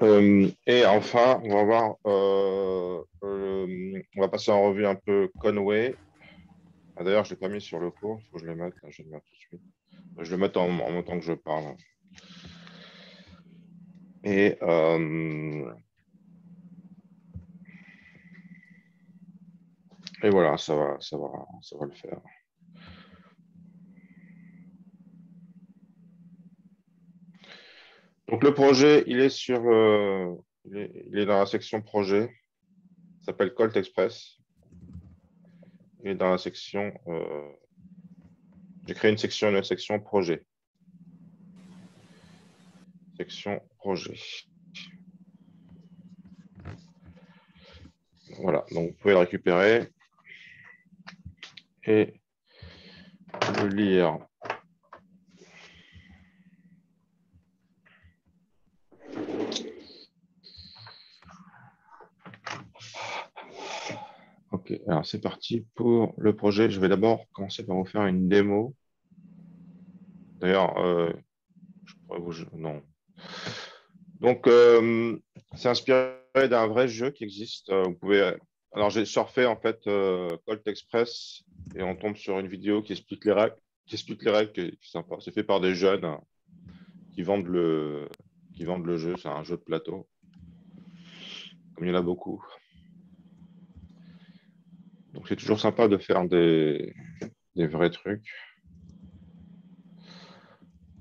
Et enfin, on va voir, on va passer en revue un peu Conway. Ah, d'ailleurs, je ne l'ai pas mis sur le cours, il faut que je le mette, là, je vais le mettre tout de suite. Je vais le mettre en même temps que je parle. Et, et voilà, ça va le faire. Donc le projet, il est dans la section projet, il s'appelle Colt Express. Il est dans la section, j'ai créé une section projet. Section projet. Voilà, donc vous pouvez le récupérer et le lire. Ok, alors c'est parti pour le projet. Je vais d'abord commencer par vous faire une démo. D'ailleurs, je pourrais vous... Non. Donc, c'est inspiré d'un vrai jeu qui existe. Vous pouvez... Alors, j'ai surfé en fait Colt Express et on tombe sur une vidéo qui explique les règles, qui est sympa. C'est fait par des jeunes qui vendent qui vendent le jeu. C'est un jeu de plateau, comme il y en a beaucoup. Donc, c'est toujours sympa de faire des vrais trucs.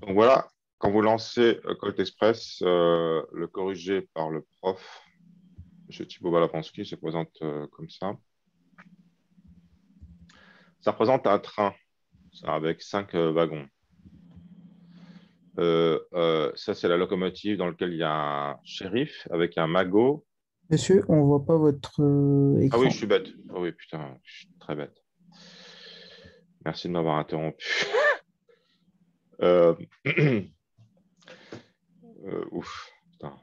Donc voilà, quand vous lancez Colt Express, le corrigé par le prof, M. Thibaut Balapansky, se présente comme ça. Ça représente un train avec 5 wagons. Ça, c'est la locomotive dans laquelle il y a un shérif avec un magot. Monsieur, on voit pas votre Ah oui, écran. je suis bête. Ah oui, putain, je suis très bête. Merci de m'avoir interrompu. Euh, ouf, putain.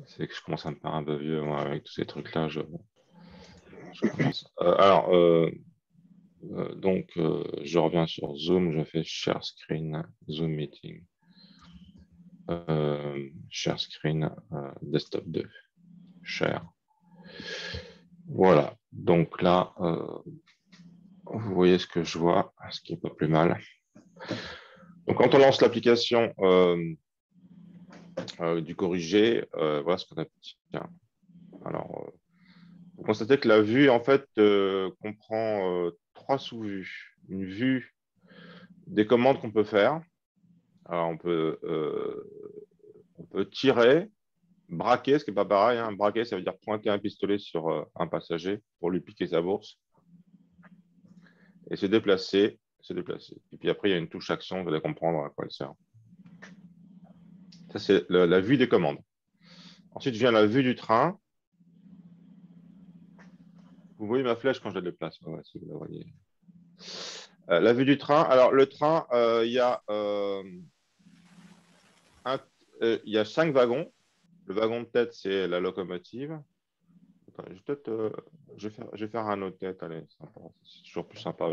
C'est que je commence à me faire un peu vieux, moi, avec tous ces trucs-là. Je commence. Donc, je reviens sur Zoom, je fais Share Screen, Zoom Meeting, Share Screen, Desktop 2, Share. Voilà, donc là, vous voyez ce que je vois, ce qui est pas plus mal. Donc, quand on lance l'application du corrigé, voilà ce qu'on obtient. Alors, vous constatez que la vue, en fait, comprend 3 sous-vues. Une vue des commandes qu'on peut faire. Alors, on peut tirer, braquer, ce qui n'est pas pareil. Hein. Braquer, ça veut dire pointer un pistolet sur un passager pour lui piquer sa bourse. Et se déplacer, se déplacer. Et puis après, il y a une touche action, vous allez comprendre à quoi elle sert. Ça, c'est la vue des commandes. Ensuite vient la vue du train. Vous voyez ma flèche quand je la déplace. Ouais, si vous la voyez. La vue du train. Alors, le train, il y a 5 wagons. Le wagon de tête, c'est la locomotive. Attends, je vais faire un autre tête. Allez, c'est toujours plus sympa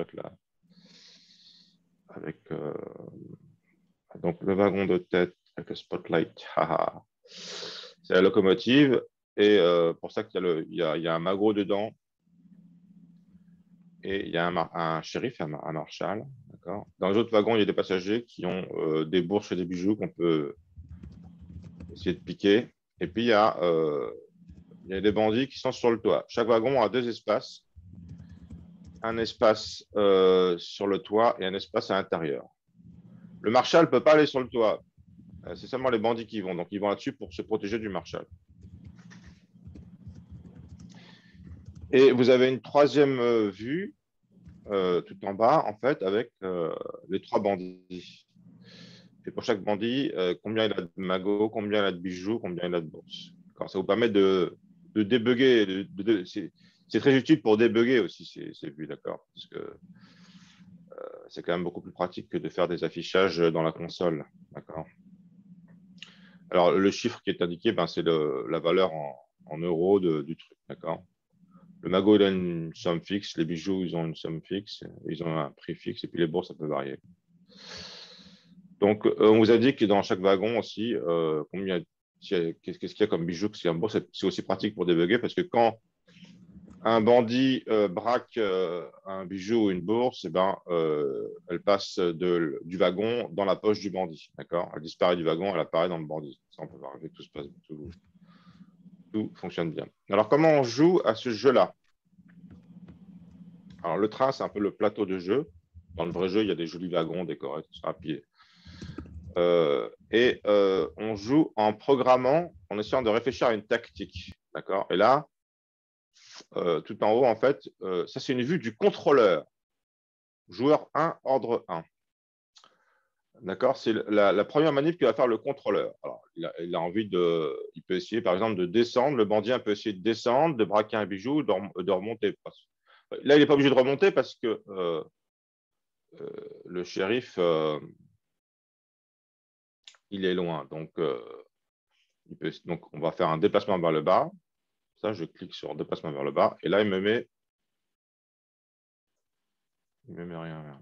avec donc le wagon de tête avec le spotlight. C'est la locomotive et pour ça qu'il y a un magot dedans et il y a un shérif, un marshal. Dans les autres wagons, il y a des passagers qui ont des bourses et des bijoux qu'on peut essayer de piquer. Et puis il y a des bandits qui sont sur le toit. Chaque wagon a 2 espaces. Un espace sur le toit et un espace à l'intérieur. Le marshal ne peut pas aller sur le toit. C'est seulement les bandits qui vont. Donc, ils vont là-dessus pour se protéger du marshal. Et vous avez une troisième vue tout en bas, en fait, avec les 3 bandits. Et pour chaque bandit, combien il a de magots, combien il a de bijoux, combien il a de bourses. Ça vous permet de débugger. C'est très utile pour débugger aussi ces vues, d'accord? Parce que c'est quand même beaucoup plus pratique que de faire des affichages dans la console, d'accord? Alors, le chiffre qui est indiqué, ben, c'est la valeur en euros du truc, d'accord? Le magot, il a une somme fixe, les bijoux, ils ont une somme fixe, ils ont un prix fixe, et puis les bourses, ça peut varier. Donc, on vous a dit que dans chaque wagon aussi, qu'est-ce qu'il y a comme bijoux, c'est aussi pratique pour débugger parce que quand un bandit braque un bijou ou une bourse, eh ben, elle passe du wagon dans la poche du bandit. D'accord? Elle disparaît du wagon, elle apparaît dans le bandit. Ça, on peut voir, tout fonctionne bien. Alors, comment on joue à ce jeu-là? Alors, le train, c'est un peu le plateau de jeu. Dans le vrai jeu, il y a des jolis wagons décorés, tout ça, à pied. On joue en programmant, en essayant de réfléchir à une tactique. D'accord? Et là, tout en haut, en fait, ça, c'est une vue du contrôleur. Joueur 1, ordre 1. D'accord? C'est la première manip que va faire le contrôleur. Alors, il a envie de. Il peut essayer, par exemple, de descendre. Le bandit peut essayer de descendre, de braquer un bijou, de remonter. Là, il n'est pas obligé de remonter parce que le shérif, il est loin. Donc, on va faire un déplacement vers le bas. Ça, je clique sur déplacement vers le bas. Et là, il me met rien.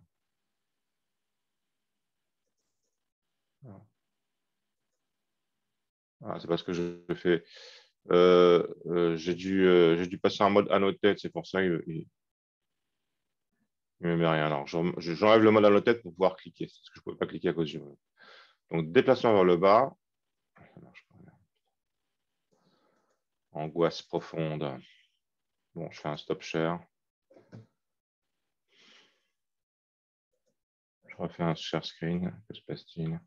Ah, c'est parce que je fais. J'ai dû passer en mode annotate, c'est pour ça qu'il ne me met rien. Alors, j'enlève le mode annotate pour pouvoir cliquer, parce que je ne pouvais pas cliquer à cause du mode. Donc, déplacement vers le bas. Angoisse profonde. Bon, je fais un stop share. Je refais un share screen. Que se passe-t-il?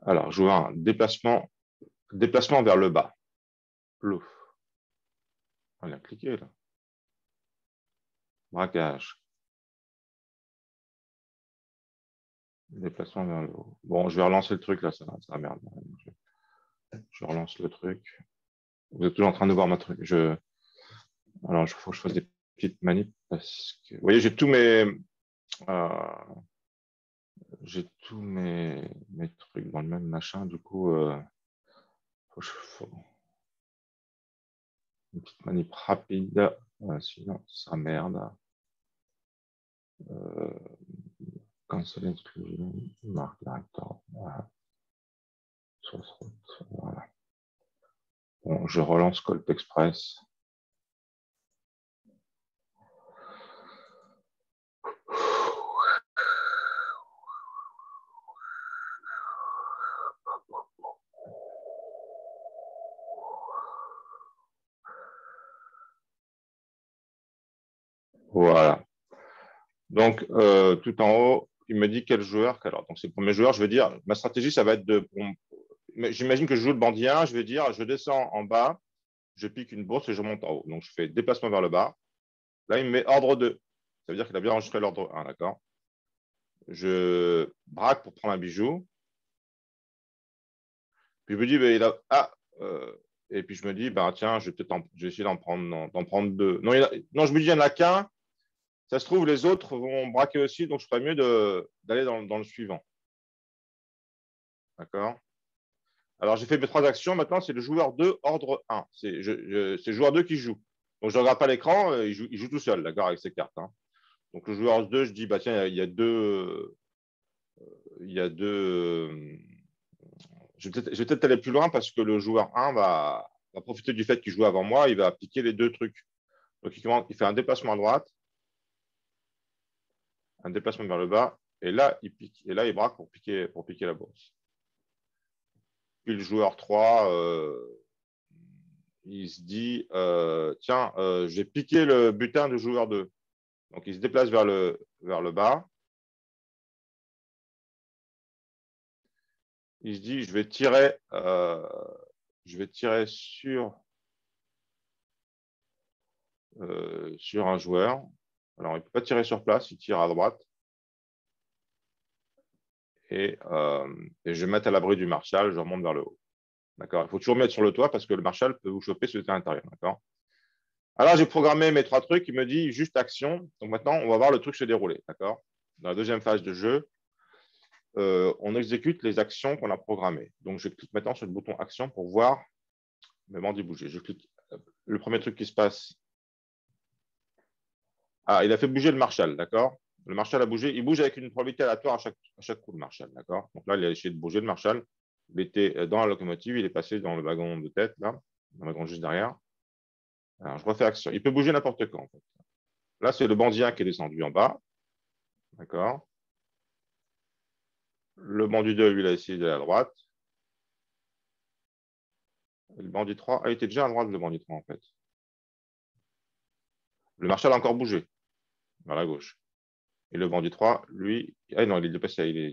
Alors, je vois un déplacement vers le bas. Plouf. On a cliqué là. Braquage. Déplacement vers le haut. Bon, je vais relancer le truc là, ça merde. Je relance le truc. Vous êtes toujours en train de voir ma truc. Alors, il faut que je fasse des petites manips parce que. Vous voyez, euh, j'ai tous mes trucs dans le même machin. Du coup, faut une petite manip rapide. Sinon, ça merde. Cancel exclusion. Marque director. Voilà. Voilà. Bon, je relance Colt Express. Voilà. Donc, tout en haut, il me dit quel joueur. Alors, donc, c'est le premier joueur. Je vais dire, ma stratégie, ça va être de. J'imagine que je joue le bandit 1. Je vais dire, je descends en bas, je pique une bourse et je monte en haut. Donc, je fais déplacement vers le bas. Là, il me met ordre 2. Ça veut dire qu'il a bien enregistré l'ordre 1, d'accord? Je braque pour prendre un bijou. Puis je me dis, et puis je me dis, bah, tiens, je vais essayer d'en prendre deux. Non, je me dis, il n'y en a qu'un. Ça se trouve, les autres vont braquer aussi, donc je ferais mieux d'aller dans le suivant. D'accord? Alors, j'ai fait mes 3 actions. Maintenant, c'est le joueur 2, ordre 1. C'est le joueur 2 qui joue. Donc, je ne regarde pas l'écran, il joue tout seul, d'accord, avec ses cartes. Hein. Donc, le joueur 2, je dis, bah, tiens, il y a deux. Je vais peut-être aller plus loin parce que le joueur 1 va profiter du fait qu'il joue avant moi, il va appliquer les 2 trucs. Donc, il fait un déplacement à droite, un déplacement vers le bas, et là, il pique. Et là, il braque pour piquer la bourse. Puis le joueur 3, il se dit, tiens, j'ai piqué le butin du joueur 2. Donc, il se déplace vers le bas. Il se dit, je vais tirer sur un joueur. Alors, il ne peut pas tirer sur place, il tire à droite. Et je vais mettre à l'abri du Marshall, je remonte vers le haut. D'accord? Il faut toujours mettre sur le toit parce que le Marshall peut vous choper si vous êtes à l'intérieur. D'accord? Alors, j'ai programmé mes 3 trucs. Il me dit juste action. Donc, maintenant, on va voir le truc se dérouler. D'accord? Dans la deuxième phase de jeu, on exécute les actions qu'on a programmées. Donc, je clique maintenant sur le bouton action pour voir mes bandits bouger. Je clique. Le premier truc qui se passe, Ah, il a fait bouger le Marshall, d'accord? Le Marshall a bougé. Il bouge avec une probabilité aléatoire à chaque coup, le Marshall, d'accord? Donc là, il a essayé de bouger le Marshall. Il était dans la locomotive, il est passé dans le wagon de tête, là, dans le wagon juste derrière. Alors, je refais action. Il peut bouger n'importe quand, en fait. Là, c'est le bandit 1 qui est descendu en bas, d'accord? Le bandit 2, lui, il a essayé d'aller à droite. Et le bandit 3, il était déjà à droite, le bandit 3, en fait. Le Marshall a encore bougé, vers la gauche. Et le bandit 3, lui, ah non, il est dépassé.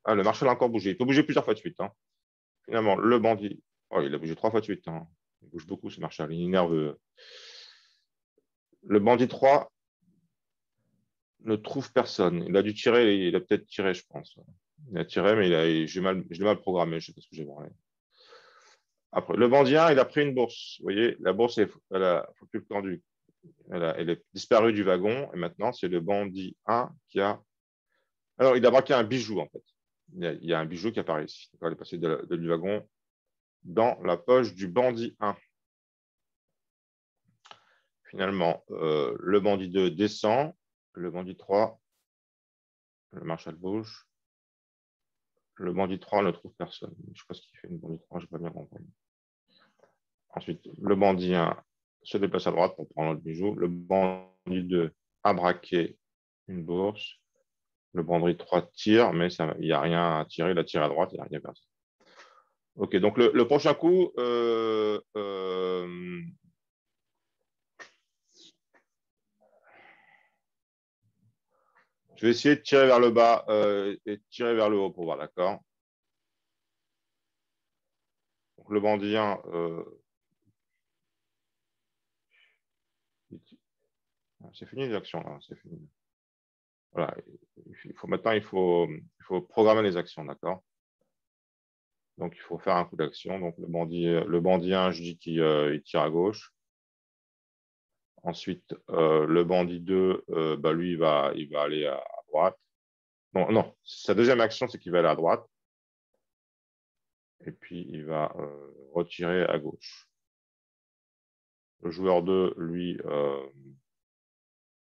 Ah, le Marshall a encore bougé. Il peut bouger plusieurs fois de suite, hein. Finalement, le bandit, oh, il a bougé 3 fois de suite, hein. Il bouge beaucoup, ce Marshall. Il est nerveux. Le bandit 3 ne trouve personne. Il a dû tirer, il a peut-être tiré, je pense. Il a tiré, mais je l'ai mal programmé. Je ne sais pas ce que j'ai parlé. Après, le bandit 1, il a pris une bourse. Vous voyez, la bourse, elle a foutu le tendu. Elle est disparue du wagon. Et maintenant, c'est le bandit 1 qui a. Alors, il a braqué un bijou, en fait. Il y a un bijou qui apparaît ici. Il est passé du wagon dans la poche du bandit 1. Finalement, le bandit 2 descend. Le bandit 3, le Marshall bouge. Le bandit 3 ne trouve personne. Je ne sais pas ce qu'il fait, le bandit 3, je n'ai pas bien compris. Ensuite, le bandit 1 se déplace à droite pour prendre le bijou. Le bandit 2 a braqué une bourse. Le bandit 3 tire, mais il n'y a rien à tirer. Il a tiré à droite, il n'y a rien personne. Ok, donc le prochain coup, je vais essayer de tirer vers le bas et de tirer vers le haut pour voir, d'accord? Donc le bandit 1, c'est fini l'action là, c'est fini. Voilà, maintenant il faut programmer les actions, d'accord? Donc il faut faire un coup d'action. Donc le bandit 1, je dis qu'il tire à gauche. Ensuite, le bandit 2, bah, lui, il va aller à droite. Non, non, sa deuxième action, c'est qu'il va aller à droite. Et puis, il va retirer à gauche. Le joueur 2, lui,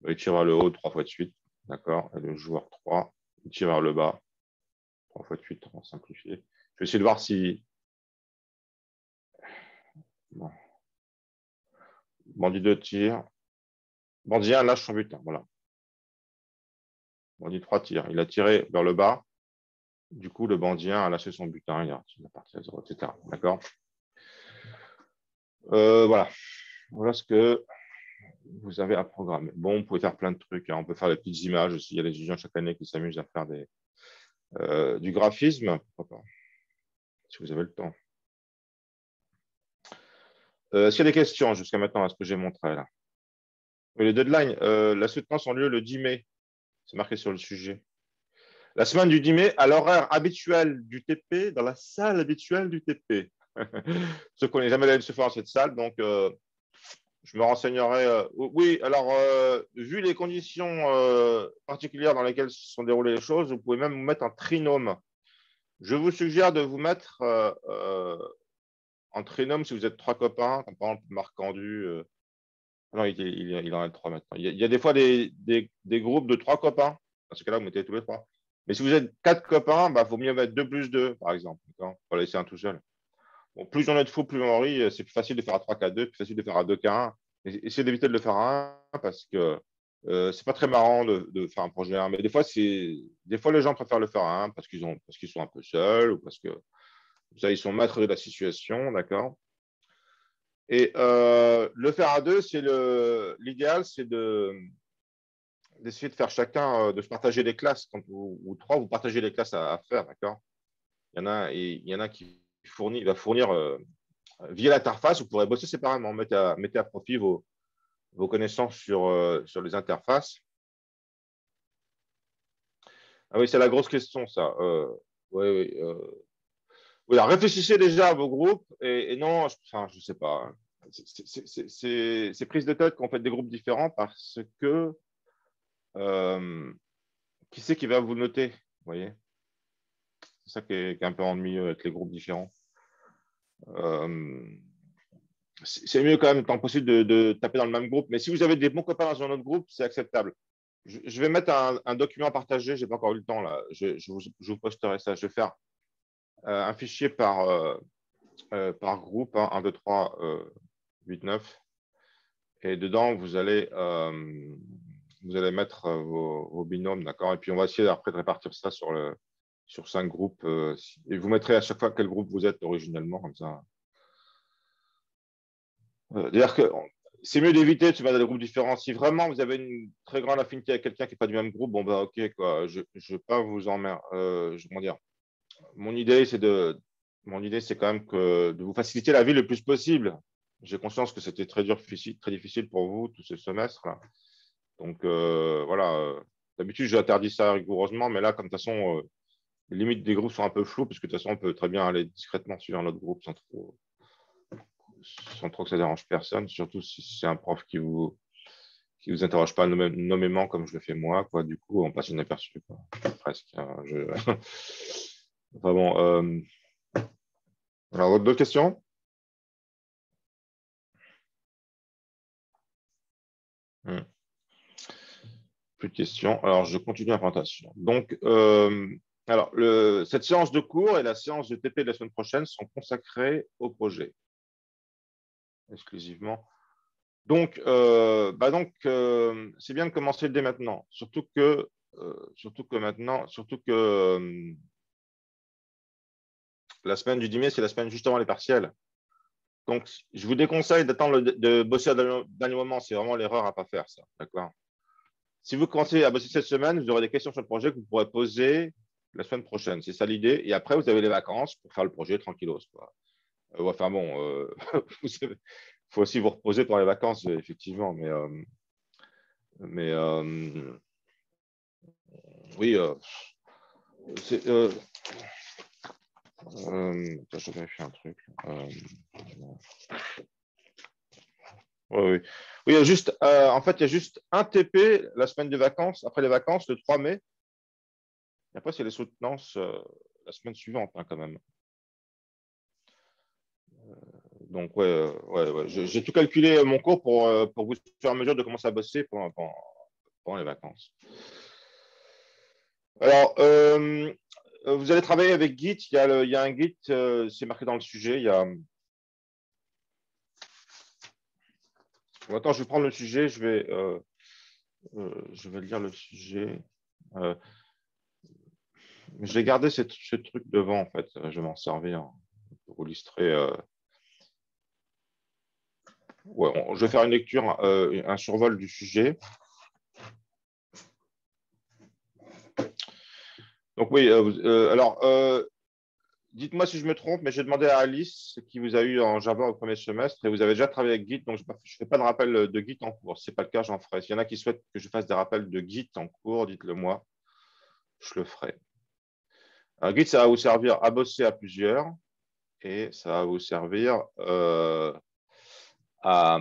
il tire vers le haut 3 fois de suite. D'accord? Et le joueur 3, il tire vers le bas 3 fois de suite, on va simplifier. Je vais essayer de voir si. Bon. Bandit 2 tire. Bandit 1 lâche son butin. Voilà. Bandit 3 tire. Il a tiré vers le bas. Du coup, le bandit 1 a lâché son butin. Il a parti à 0, etc. D'accord? Voilà. Voilà ce que vous avez à programmer. Bon, on peut faire plein de trucs, hein. On peut faire des petites images aussi. Il y a des étudiants chaque année qui s'amusent à faire du graphisme. Pourquoi pas, si vous avez le temps. Est-ce qu'il y a des questions jusqu'à maintenant à ce que j'ai montré là? Les deadlines, la soutenance ont lieu le 10 mai. C'est marqué sur le sujet. La semaine du 10 mai, à l'horaire habituel du TP, dans la salle habituelle du TP. Ceux qui n'ont jamais allé se faire dans cette salle, donc je me renseignerai. Oui, alors, vu les conditions particulières dans lesquelles se sont déroulées les choses, vous pouvez même vous mettre en trinôme. Je vous suggère de vous mettre en trinôme si vous êtes 3 copains, comme par exemple Marc Candu. Non, il en a 3 maintenant. Il y a des fois des groupes de 3 copains. Dans ce cas-là, vous mettez tous les 3. Mais si vous êtes 4 copains, il vaut mieux mettre 2 plus 2, par exemple. Pour laisser un tout seul. Bon, plus on est de fous, plus on rit. C'est plus facile de faire à 3 qu'à 2, plus facile de faire à 2 qu'à 1. Essayez d'éviter de le faire à 1 parce que c'est pas très marrant de faire un projet à 1. Mais des fois, les gens préfèrent le faire à 1 parce qu'ils sont un peu seuls ou parce que ils sont maîtres de la situation, d'accord? Et le faire à 2, l'idéal, c'est d'essayer de faire chacun, de se partager les classes. Ou 3, vous partagez les classes à faire, d'accord? Il y en a qui va fournir via l'interface, vous pourrez bosser séparément. Mettez à profit vos connaissances sur les interfaces. Ah oui, c'est la grosse question, ça. Oui, oui. Oui, alors réfléchissez déjà à vos groupes et non, je ne sais pas. C'est prise de tête qu'on fait des groupes différents parce que qui c'est qui va vous noter, vous voyez? C'est ça qui est un peu ennuyeux avec les groupes différents. c'est mieux quand même, tant possible, de taper dans le même groupe. Mais si vous avez des bons copains dans un autre groupe, c'est acceptable. Je vais mettre un document à partager. Je n'ai pas encore eu le temps là. Je vous posterai ça. Je vais faire un fichier par groupe, hein, 1, 2, 3, 8, 9. Et dedans, vous allez mettre vos binômes, d'accord? Et puis, on va essayer après de répartir ça sur 5 groupes. Et vous mettrez à chaque fois quel groupe vous êtes originellement, comme ça. C'est-à-dire que c'est mieux d'éviter de se mettre dans des groupes différents. Si vraiment vous avez une très grande affinité avec quelqu'un qui n'est pas du même groupe, bon, bah, ok, quoi. Je ne vais pas vous emmerder. Comment dire? Mon idée, c'est quand même de vous faciliter la vie le plus possible. J'ai conscience que c'était très dur, très difficile pour vous tout ce semestre-là. Donc, voilà. D'habitude, j'interdis ça rigoureusement, mais là, comme de toute façon, les limites des groupes sont un peu floues, parce que de toute façon, on peut très bien aller discrètement suivre un autre groupe sans trop que ça dérange personne, surtout si c'est un prof qui vous interroge pas nommément comme je le fais moi, quoi. Du coup, on passe inaperçu, quoi. Presque, hein. Enfin bon. Alors, d'autres questions? Plus de questions. Alors, je continue la présentation. Donc, alors, cette séance de cours et la séance de TP de la semaine prochaine sont consacrées au projet, exclusivement. Donc, c'est bien de commencer dès maintenant, surtout que la semaine du 10 mai, c'est la semaine juste avant les partiels. Donc, je vous déconseille d'attendre de bosser à dernier moment. C'est vraiment l'erreur à ne pas faire, ça. D'accord? Si vous commencez à bosser cette semaine, vous aurez des questions sur le projet que vous pourrez poser la semaine prochaine. C'est ça l'idée. Et après, vous avez les vacances pour faire le projet tranquillos, quoi. Enfin bon, il faut aussi vous reposer pour les vacances, effectivement. Mais oui, je vérifie un truc. Oui. Oui, en fait, il y a juste un TP la semaine des vacances, après les vacances, le 3 mai. Et après, c'est les soutenances la semaine suivante, hein, quand même. Donc, ouais. J'ai tout calculé mon cours pour vous faire en mesure de commencer à bosser pendant les vacances. Alors, vous allez travailler avec Git. Il y a un Git, c'est marqué dans le sujet. Bon, attends, je vais prendre le sujet. Je vais lire le sujet. Je vais garder ce truc devant, en fait. Je vais m'en servir pour illustrer. Ouais, je vais faire une lecture, un survol du sujet. Donc oui, alors, dites-moi si je me trompe, mais j'ai demandé à Alice qui vous a eu en Java au premier semestre et vous avez déjà travaillé avec Git, donc je ne fais pas de rappel de Git en cours. Si ce n'est pas le cas, j'en ferai. S'il y en a qui souhaitent que je fasse des rappels de Git en cours, dites-le moi, je le ferai. Git, ça va vous servir à bosser à plusieurs et ça va vous servir à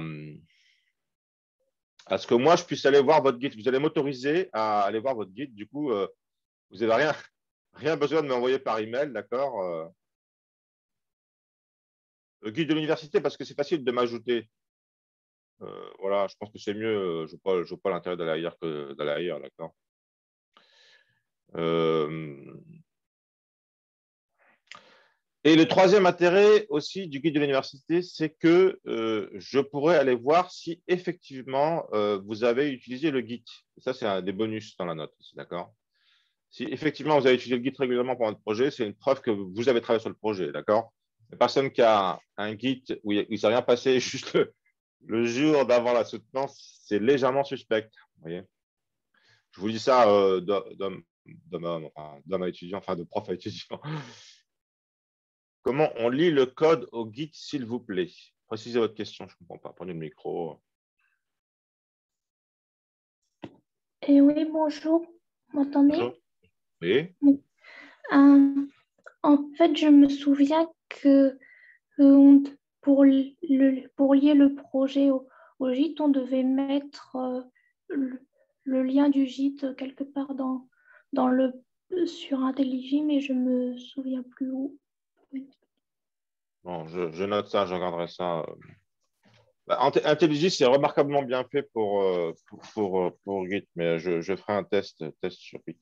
ce que moi, je puisse aller voir votre Git. Vous allez m'autoriser à aller voir votre Git. Du coup, vous n'avez rien besoin de m'envoyer par email, d'accord? Le guide de l'université, parce que c'est facile de m'ajouter. Voilà, je pense que c'est mieux. Je ne vois pas l'intérêt d'aller ailleurs que d'aller ailleurs, d'accord? Et le troisième intérêt aussi du guide de l'université, c'est que je pourrais aller voir si effectivement vous avez utilisé le Git. Ça, c'est un des bonus dans la note, d'accord? Si effectivement vous avez utilisé le Git régulièrement pour votre projet, c'est une preuve que vous avez travaillé sur le projet, d'accord? La personne qui a un Git où il ne s'est rien passé juste le jour d'avant la soutenance, c'est légèrement suspect. Vous voyez, je vous dis ça d'homme à étudiant, enfin de prof à étudiant. Comment on lit le code au Git, s'il vous plaît? Précisez votre question, je ne comprends pas. Prenez le micro. Et oui, bonjour. Vous m'entendez? Oui. En fait, je me souviens que pour lier le projet au gîte, on devait mettre le lien du gîte quelque part sur IntelliJ, mais je me souviens plus où. Bon, je note ça, je regarderai ça. Bah, IntelliJ, c'est remarquablement bien fait pour Git, mais je ferai un test sur Git.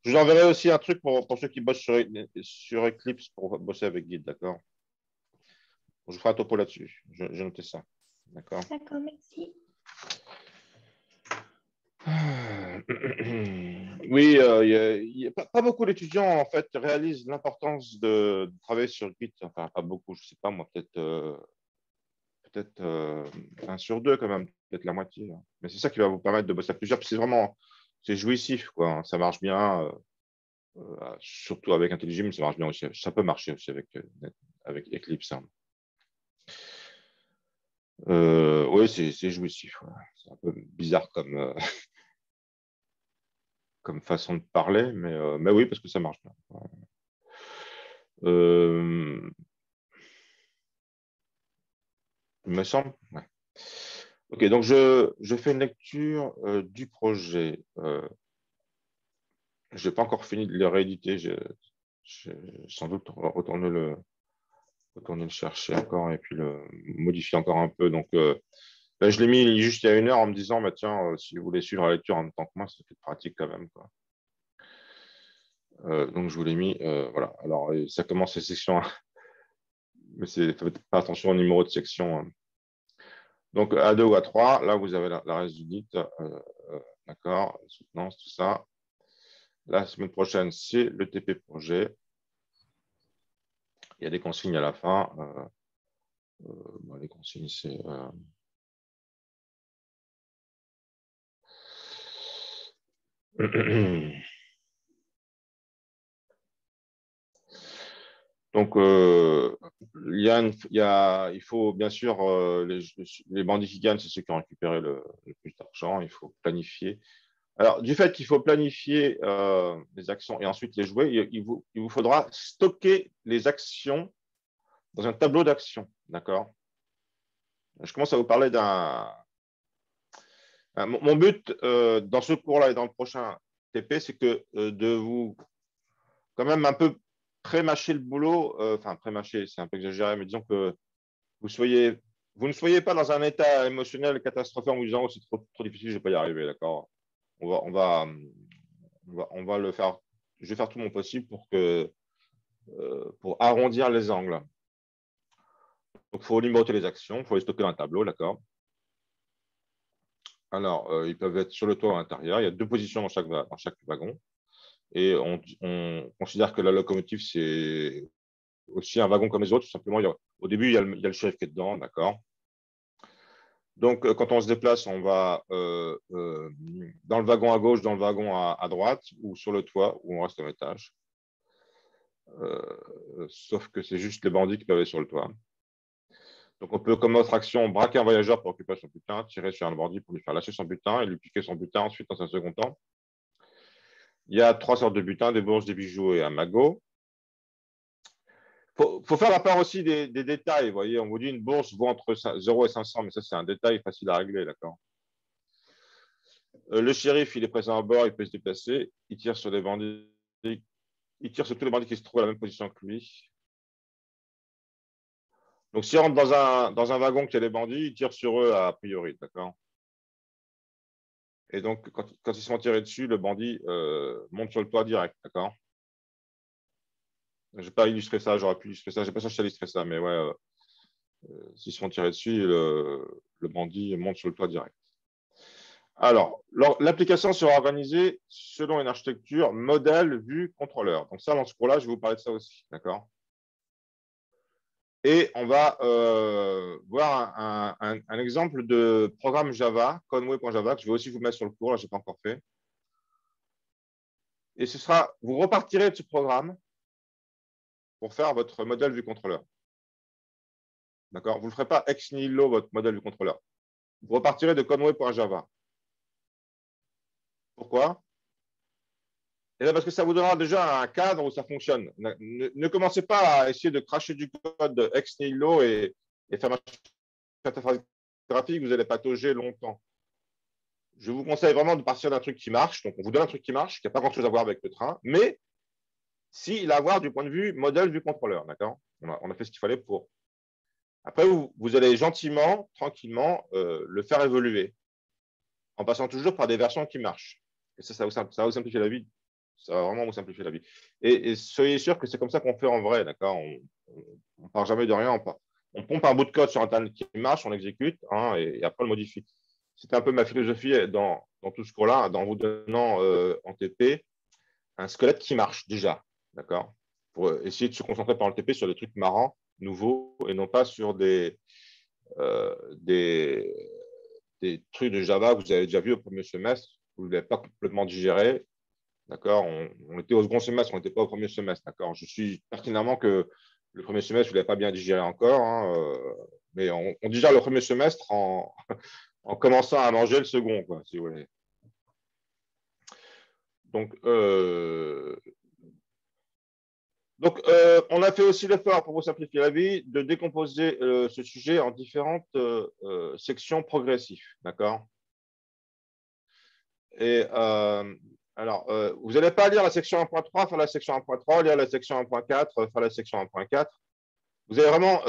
Je vous enverrai aussi un truc pour ceux qui bossent sur Eclipse pour bosser avec Git, d'accord? Je ferai un topo là-dessus. J'ai noté ça. D'accord. D'accord, merci. Oui, pas beaucoup d'étudiants en fait réalisent l'importance de travailler sur Git. Enfin, pas beaucoup, je sais pas moi, peut-être un sur deux quand même, peut-être la moitié, hein. Mais c'est ça qui va vous permettre de bosser à plusieurs. C'est vraiment, c'est jouissif, quoi. Ça marche bien, surtout avec IntelliJ, mais ça marche bien aussi. Ça peut marcher aussi avec Eclipse, hein. Oui, c'est jouissif, ouais. C'est un peu bizarre comme façon de parler, mais oui, parce que ça marche bien. Euh, il me semble. Ouais. Ok, donc je fais une lecture du projet. Je n'ai pas encore fini de le rééditer. J'ai sans doute retourner le chercher encore et puis le modifier encore un peu. Donc là, je l'ai mis juste il y a 1 heure en me disant, bah, tiens, si vous voulez suivre la lecture en même temps que moi, ça fait pratique quand même, quoi. Donc je vous l'ai mis. Voilà. Alors, ça commence les sections, mais faites pas attention au numéro de section, hein. Donc, A2 ou A3, là, vous avez la reste du dit. D'accord, soutenance, tout ça. La semaine prochaine, c'est le TP projet. Il y a des consignes à la fin. Bon, les consignes, c'est... Donc, il faut bien sûr, les bandits qui gagnent, c'est ceux qui ont récupéré le plus d'argent. Il faut planifier. Alors, du fait qu'il faut planifier les actions et ensuite les jouer, il vous faudra stocker les actions dans un tableau d'actions. D'accord? Je commence à vous parler d'un. Mon but dans ce cours-là et dans le prochain TP, c'est de vous quand même un peu pré-mâcher le boulot. Enfin, pré-mâcher, c'est un peu exagéré, mais disons que vous ne soyez pas dans un état émotionnel catastrophé en vous disant, oh, c'est trop difficile, je ne vais pas y arriver. D'accord? On va le faire. Je vais faire tout mon possible pour arrondir les angles. Donc, il faut numéroter les actions, il faut les stocker dans un tableau, d'accord? Alors, ils peuvent être sur le toit ou à l'intérieur. Il y a 2 positions dans chaque wagon. Et on considère que la locomotive, c'est aussi un wagon comme les autres. Tout simplement, au début, il y a le chef qui est dedans, d'accord? Donc, quand on se déplace, on va dans le wagon à gauche, dans le wagon à droite, ou sur le toit, où on reste en étage. Sauf que c'est juste les bandits qui peuvent aller sur le toit. Donc, on peut, comme autre action, braquer un voyageur pour récupérer son butin, tirer sur un bandit pour lui faire lâcher son butin et lui piquer son butin ensuite dans un second temps. Il y a 3 sortes de butins, des bourses, des bijoux et un magot. Faut faire la part aussi des détails. Vous voyez, on vous dit une bourse vaut entre 0 et 500, mais ça, c'est un détail facile à régler, d'accord? Le shérif, il est présent à bord, il peut se déplacer, il tire sur les bandits, il tire sur tous les bandits qui se trouvent à la même position que lui. Donc, s'il rentre dans un wagon qui a des bandits, il tire sur eux a priori, d'accord? Et donc, quand ils sont tirés dessus, le bandit monte sur le toit direct, d'accord? Je n'ai pas illustré ça, j'aurais pu illustrer ça, je n'ai pas cherché à illustrer ça, mais ouais, s'ils se font tirer dessus, le bandit monte sur le toit direct. Alors, l'application sera organisée selon une architecture modèle, vue, contrôleur. Donc ça, dans ce cours-là, je vais vous parler de ça aussi, d'accord? Et on va voir un exemple de programme Java, conway.java, que je vais aussi vous mettre sur le cours, là, je n'ai pas encore fait. Et ce sera, vous repartirez de ce programme pour faire votre modèle vue contrôleur. D'accord? Vous ne ferez pas ex nihilo votre modèle vue contrôleur. Vous repartirez de conway.java. Pourquoi? Et parce que ça vous donnera déjà un cadre où ça fonctionne. Ne commencez pas à essayer de cracher du code ex nihilo et faire une interface graphique, vous allez patauger longtemps. Je vous conseille vraiment de partir d'un truc qui marche. Donc, on vous donne un truc qui marche, qui n'a pas grand-chose à voir avec le train, mais s'il a à voir du point de vue modèle du contrôleur. D'accord? On a fait ce qu'il fallait pour Après, vous allez gentiment, tranquillement, le faire évoluer en passant toujours par des versions qui marchent. Et ça va vous simplifier la vie. Ça va vraiment vous simplifier la vie. Et soyez sûr que c'est comme ça qu'on fait en vrai, d'accord? On ne part jamais de rien. On pompe un bout de code sur Internet qui marche, on l'exécute, hein, et après on le modifie. C'était un peu ma philosophie dans tout ce cours-là, dans vous donnant en TP un squelette qui marche déjà, d'accord? Pour essayer de se concentrer par le TP sur des trucs marrants, nouveaux, et non pas sur euh, des, des trucs de Java que vous avez déjà vu au premier semestre, que vous n'avez pas complètement digéré. D'accord, on était au second semestre, on n'était pas au premier semestre. D'accord, je suis pertinemment que le premier semestre, vous ne l'avez pas bien digéré encore, hein, mais on digère le premier semestre en commençant à manger le second, quoi, si vous voulez. Donc, on a fait aussi l'effort, pour vous simplifier la vie, de décomposer ce sujet en différentes sections progressives. D'accord. Et alors, vous n'allez pas lire la section 1.3, faire la section 1.3, lire la section 1.4, faire la section 1.4. Vous avez vraiment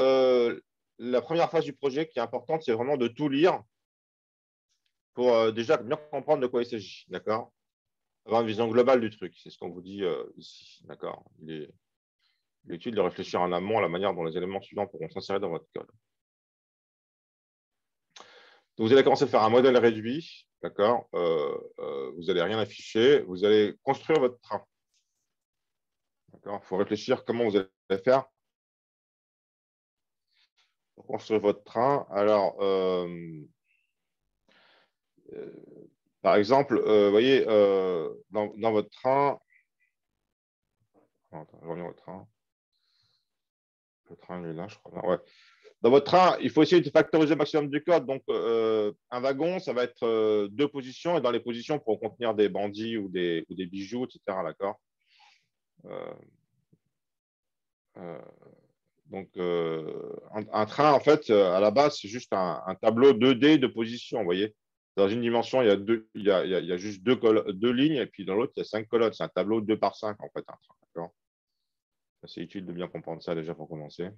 la première phase du projet qui est importante, c'est vraiment de tout lire pour déjà bien comprendre de quoi il s'agit. D'accord. Avoir une vision globale du truc. C'est ce qu'on vous dit ici. D'accord. Il est utile de réfléchir en amont à la manière dont les éléments suivants pourront s'insérer dans votre code. Donc, vous allez commencer à faire un modèle réduit. D'accord. Vous n'allez rien afficher. Vous allez construire votre train. D'accord. Il faut réfléchir comment vous allez faire pour construire votre train. Alors, par exemple, vous voyez, dans votre train, attends, je reviens au train. Le train, il est là, je crois. Ouais. Dans votre train, il faut essayer de factoriser le maximum du code. Donc, un wagon, ça va être 2 positions. Et dans les positions, pour contenir des bandits ou des bijoux, etc. D'accord. Donc, un train, en fait, à la base, c'est juste un tableau 2D de position. Vous voyez, dans une dimension, il y a juste deux lignes. Et puis dans l'autre, il y a 5 colonnes. C'est un tableau 2 par 5, en fait, un train. D'accord. C'est utile de bien comprendre ça déjà pour commencer.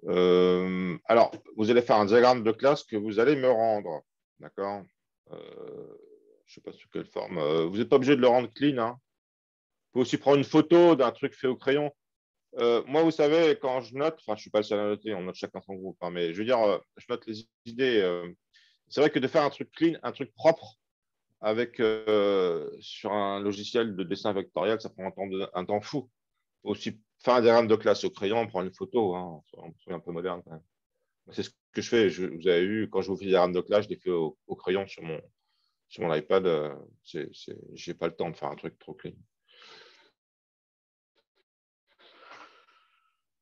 Alors, vous allez faire un diagramme de classe que vous allez me rendre. D'accord. Je ne sais pas sous quelle forme. Vous n'êtes pas obligé de le rendre clean. Hein. Vous pouvez aussi prendre une photo d'un truc fait au crayon. Moi, vous savez, quand je note, enfin, je ne suis pas le seul à noter, on note chacun son groupe, hein, mais je veux dire, je note les idées. C'est vrai que de faire un truc clean, un truc propre, avec sur un logiciel de dessin vectoriel, ça prend un temps fou. Il faut aussi faire un diagramme de classe au crayon, prendre une photo, hein, on est un peu moderne quand même. C'est ce que je fais. Vous avez vu, quand je vous fais des diagrammes de classe, je les fais au crayon sur mon iPad. Je n'ai pas le temps de faire un truc trop clean.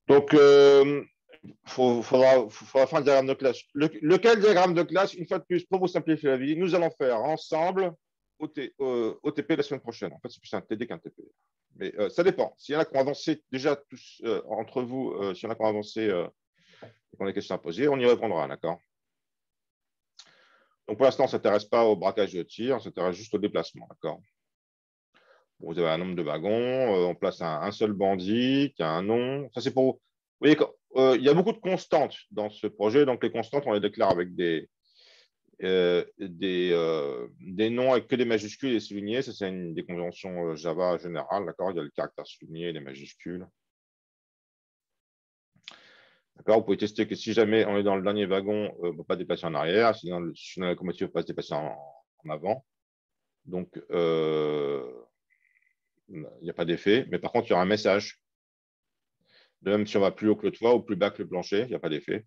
Donc, faudra faire un diagramme de classe. Lequel diagramme de classe, une fois de plus, pour vous simplifier la vie, nous allons faire ensemble OTP la semaine prochaine. En fait, c'est plus un TD qu'un TP. Mais ça dépend. S'il y en a qui ont avancé déjà tous entre vous, s'il y en a qui ont avancé et qui ont des questions à poser, on y répondra, d'accord? Donc, pour l'instant, on ne s'intéresse pas au braquage de tir, on s'intéresse juste au déplacement, d'accord? Bon, vous avez un nombre de wagons, on place un seul bandit qui a un nom. Ça, c'est pour vous. Vous voyez, il y a beaucoup de constantes dans ce projet. Donc, les constantes, on les déclare avec des noms avec que des majuscules et des soulignés. Ça, c'est une des conventions Java générales. D'accord. Il y a le caractère souligné et les majuscules. D'accord. Vous pouvez tester que si jamais on est dans le dernier wagon, on ne peut pas déplacer en arrière. Si dans la locomotive, on peut pas se déplacer en avant. Donc, il n'y a pas d'effet. Mais par contre, il y aura un message. De même, si on va plus haut que le toit ou plus bas que le plancher, il n'y a pas d'effet.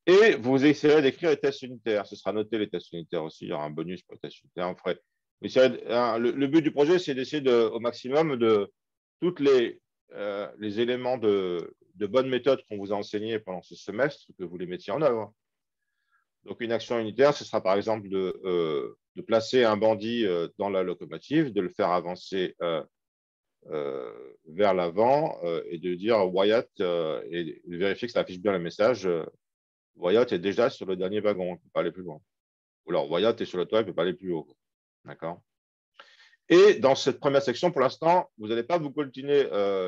Et vous essayerez d'écrire les tests unitaires. Ce sera noté les tests unitaires aussi. Il y aura un bonus pour les tests unitaires. Le but du projet, c'est d'essayer au maximum de tous les éléments de bonne méthode qu'on vous a enseignés pendant ce semestre, que vous les mettiez en œuvre. Donc, une action unitaire, ce sera par exemple de placer un bandit dans la locomotive, de le faire avancer vers l'avant et de dire Wyatt et de vérifier que ça affiche bien le message. Wyatt est déjà sur le dernier wagon, il ne peut pas aller plus loin. Ou alors Wyatt est sur le toit, il ne peut pas aller plus haut. D'accord. Et dans cette première section, pour l'instant, vous n'allez pas vous coltiner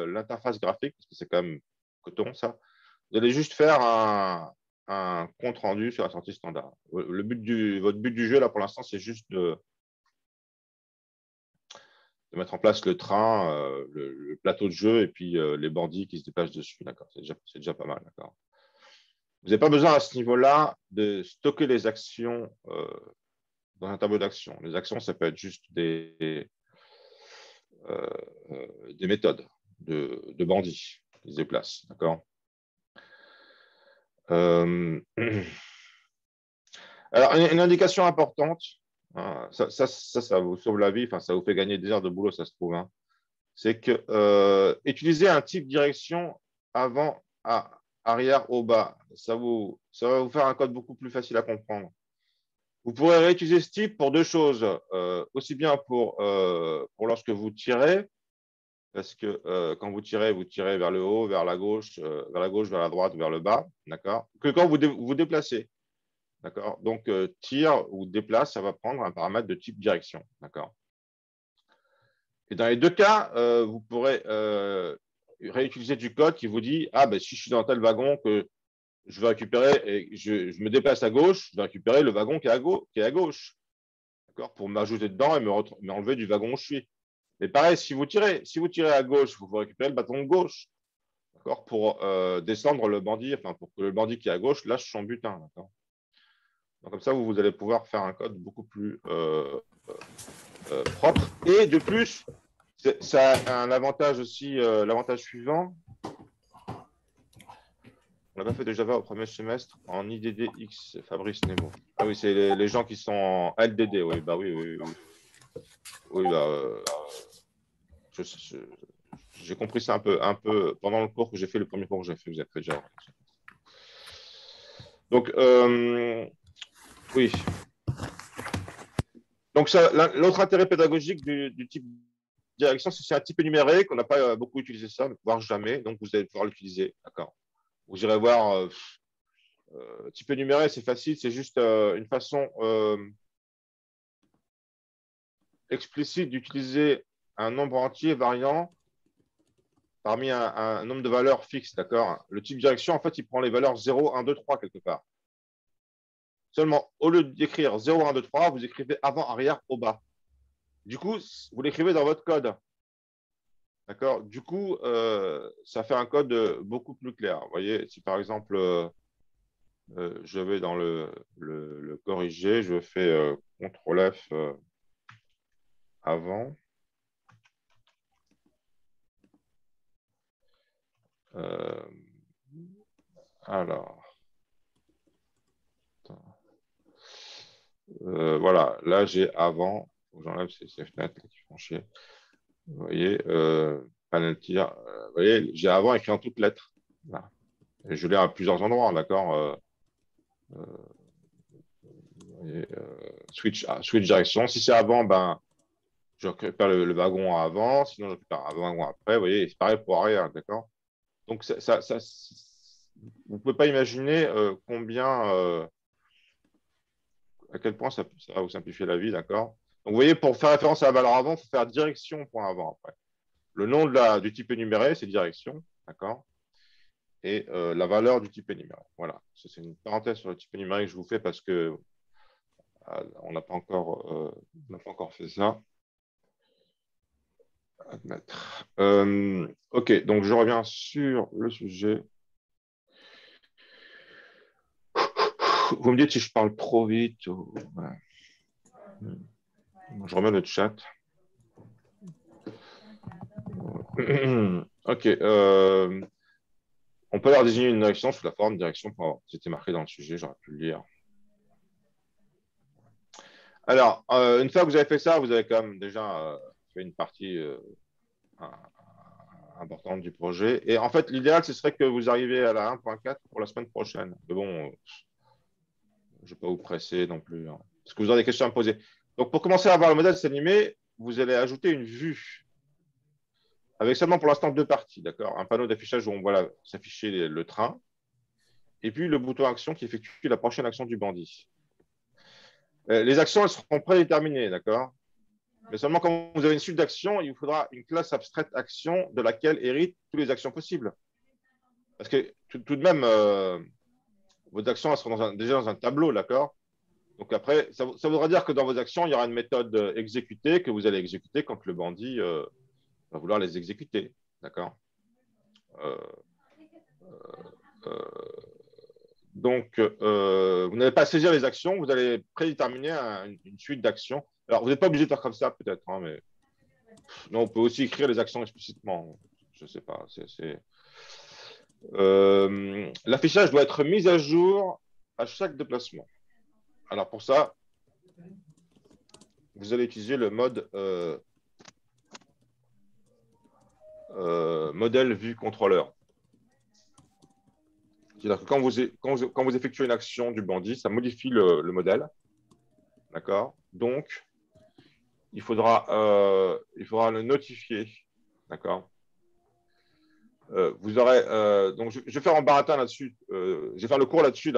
l'interface graphique, parce que c'est quand même coton, ça. Vous allez juste faire un compte rendu sur la sortie standard. Votre but du jeu, là, pour l'instant, c'est juste de mettre en place le train, le plateau de jeu et puis les bandits qui se déplacent dessus. D'accord, c'est déjà pas mal. D'accord. Vous n'avez pas besoin à ce niveau-là de stocker les actions dans un tableau d'action. Les actions, ça peut être juste des méthodes de bandits qui se déplacent. D'accord. Alors, une indication importante, hein, ça vous sauve la vie, enfin, ça vous fait gagner des heures de boulot, ça se trouve. Hein, c'est que utiliser un type direction avant, arrière, au bas, ça va vous faire un code beaucoup plus facile à comprendre. Vous pourrez réutiliser ce type pour deux choses, aussi bien pour lorsque vous tirez, parce que quand vous tirez vers le haut, vers la gauche, vers la droite, vers le bas, d'accord, que quand vous déplacez. D'accord. Donc, tir ou déplace, ça va prendre un paramètre de type direction. D'accord. Et dans les deux cas, vous pourrez réutiliser du code qui vous dit ah, ben, si je suis dans tel wagon que je vais récupérer et je me déplace à gauche, je vais récupérer le wagon qui est à gauche. D'accord. Pour m'ajouter dedans et m'enlever du wagon où je suis. Mais pareil, si vous tirez à gauche, vous récupérer le bâton de gauche. D'accord. Pour descendre le bandit, enfin, pour que le bandit qui est à gauche lâche son butin. D'accord. Donc, comme ça, vous allez pouvoir faire un code beaucoup plus propre. Et de plus, ça a un avantage aussi, l'avantage suivant. On l'a pas fait de Java au premier semestre en IDDX, Fabrice Nemo. Ah oui, c'est les gens qui sont en LDD. Oui, bah oui. Oui, bah, j'ai compris ça un peu pendant le cours que j'ai fait, le premier cours que j'ai fait, vous avez fait Java. Donc, oui. Donc, l'autre intérêt pédagogique du type direction, c'est un type énuméré qu'on n'a pas beaucoup utilisé ça, voire jamais. Donc, vous allez pouvoir l'utiliser. D'accord. Vous irez voir. Type énuméré, c'est facile. C'est juste une façon explicite d'utiliser un nombre entier variant parmi un nombre de valeurs fixes. D'accord. Le type direction, en fait, il prend les valeurs 0, 1, 2, 3 quelque part. Seulement, au lieu d'écrire 0, 1, 2, 3, vous écrivez avant, arrière, au bas. Du coup, vous l'écrivez dans votre code. D'accord. Du coup, ça fait un code beaucoup plus clair. Vous voyez, si par exemple, je vais dans le corriger, je fais CTRL F avant. Alors, voilà, là j'ai avant. J'enlève ces fenêtres qui font chier. Vous voyez, panel tir. Vous voyez, j'ai avant écrit en toutes lettres. Voilà. Et je l'ai à plusieurs endroits, d'accord. Switch direction. Si c'est avant, ben, je récupère le wagon avant. Sinon, je récupère un wagon après. Vous voyez, c'est pareil pour arrière, d'accord. Donc, vous ne pouvez pas imaginer à quel point ça va vous simplifier la vie, d'accord. Donc, vous voyez, pour faire référence à la valeur avant, il faut faire direction point avant après. Le nom du type énuméré, c'est direction, d'accord. Et la valeur du type énuméré. Voilà. C'est une parenthèse sur le type énuméré que je vous fais parce que on n'a pas encore fait ça. Admettre. OK, donc je reviens sur le sujet. Vous me dites si je parle trop vite. Voilà. Je remets le chat. OK. On peut leur désigner une direction sous la forme direction. C'était marqué dans le sujet, j'aurais pu le lire. Alors, une fois que vous avez fait ça, vous avez quand même déjà fait une partie importante du projet. Et en fait, l'idéal, ce serait que vous arriviez à la 1.4 pour la semaine prochaine. Mais bon, je ne vais pas vous presser non plus, hein, parce que vous aurez des questions à me poser. Donc, pour commencer à avoir le modèle animé, vous allez ajouter une vue avec seulement pour l'instant deux parties, d'accord. Un panneau d'affichage où on voit s'afficher le train et puis le bouton action qui effectue la prochaine action du bandit. Les actions, elles seront prédéterminées, d'accord. Mais seulement quand vous avez une suite d'actions, il vous faudra une classe abstraite action de laquelle héritent toutes les actions possibles. Parce que tout de même, vos actions elles seront déjà dans un tableau, d'accord? Donc après, ça voudra dire que dans vos actions, il y aura une méthode exécutée que vous allez exécuter quand le bandit va vouloir les exécuter, d'accord? Euh, euh, donc, vous n'allez pas saisir les actions, vous allez prédéterminer une suite d'actions. Alors, vous n'êtes pas obligé de faire comme ça, peut-être, hein, mais non, on peut aussi écrire les actions explicitement. Je ne sais pas. L'affichage doit être mis à jour à chaque déplacement. Alors, pour ça, vous allez utiliser le mode modèle vue contrôleur. C'est-à-dire que quand vous effectuez une action du bandit, ça modifie le modèle. D'accord? Donc, il faudra le notifier. D'accord? Vous aurez. Donc, je vais faire un baratin là-dessus. Je vais faire le cours là-dessus,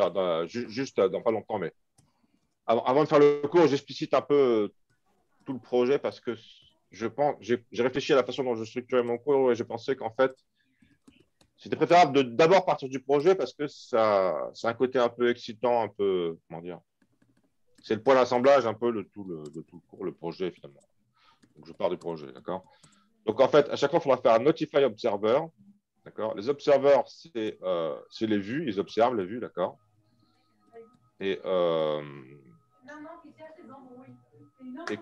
juste dans pas longtemps. Mais avant de faire le cours, j'explicite un peu tout le projet parce que j'ai réfléchi à la façon dont je structurais mon cours et je pensais qu'en fait, c'était préférable de d'abord partir du projet parce que ça a un côté un peu excitant, un peu, comment dire, c'est le point d'assemblage un peu de tout le cours, le projet finalement. Donc je pars du projet, d'accord? Donc en fait, à chaque fois, il faudra faire un Notify Observer, d'accord? Les observers, c'est les vues, ils observent les vues, d'accord? Et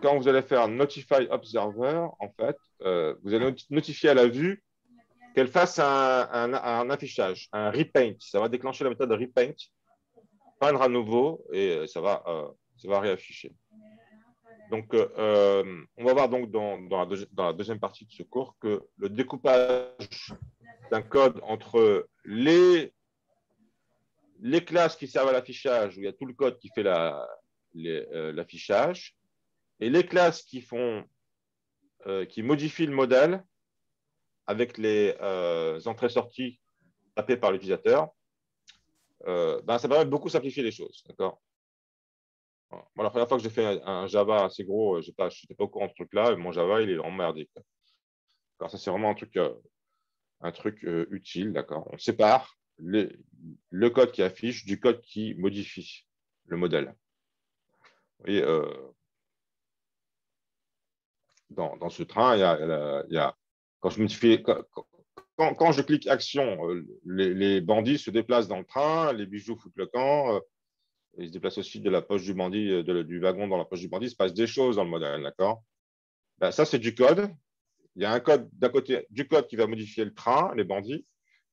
quand vous allez faire Notify Observer, en fait, vous allez notifier à la vue qu'elle fasse un affichage, un repaint. Ça va déclencher la méthode repaint, peindre à nouveau, et ça va réafficher. Donc, on va voir donc dans la deuxième partie de ce cours que le découpage d'un code entre les classes qui servent à l'affichage, où il y a tout le code qui fait l'affichage, et les classes qui modifient le modèle avec les entrées-sorties tapées par l'utilisateur, ça permet de beaucoup simplifier les choses. D'accord? Moi, la première fois que j'ai fait un Java assez gros, je n'étais pas au courant de ce truc-là, et mon Java, il est emmerdé. Ça, c'est vraiment un truc utile. D'accord? On sépare le code qui affiche du code qui modifie le modèle. Vous voyez, dans ce train, il y a quand je modifie, quand je clique action, les bandits se déplacent dans le train, les bijoux foutent le camp, ils se déplacent aussi de la poche du bandit, du wagon dans la poche du bandit, il se passe des choses dans le modèle, d'accord? Ça, c'est du code. Il y a un code d'un côté, du code qui va modifier le train, les bandits,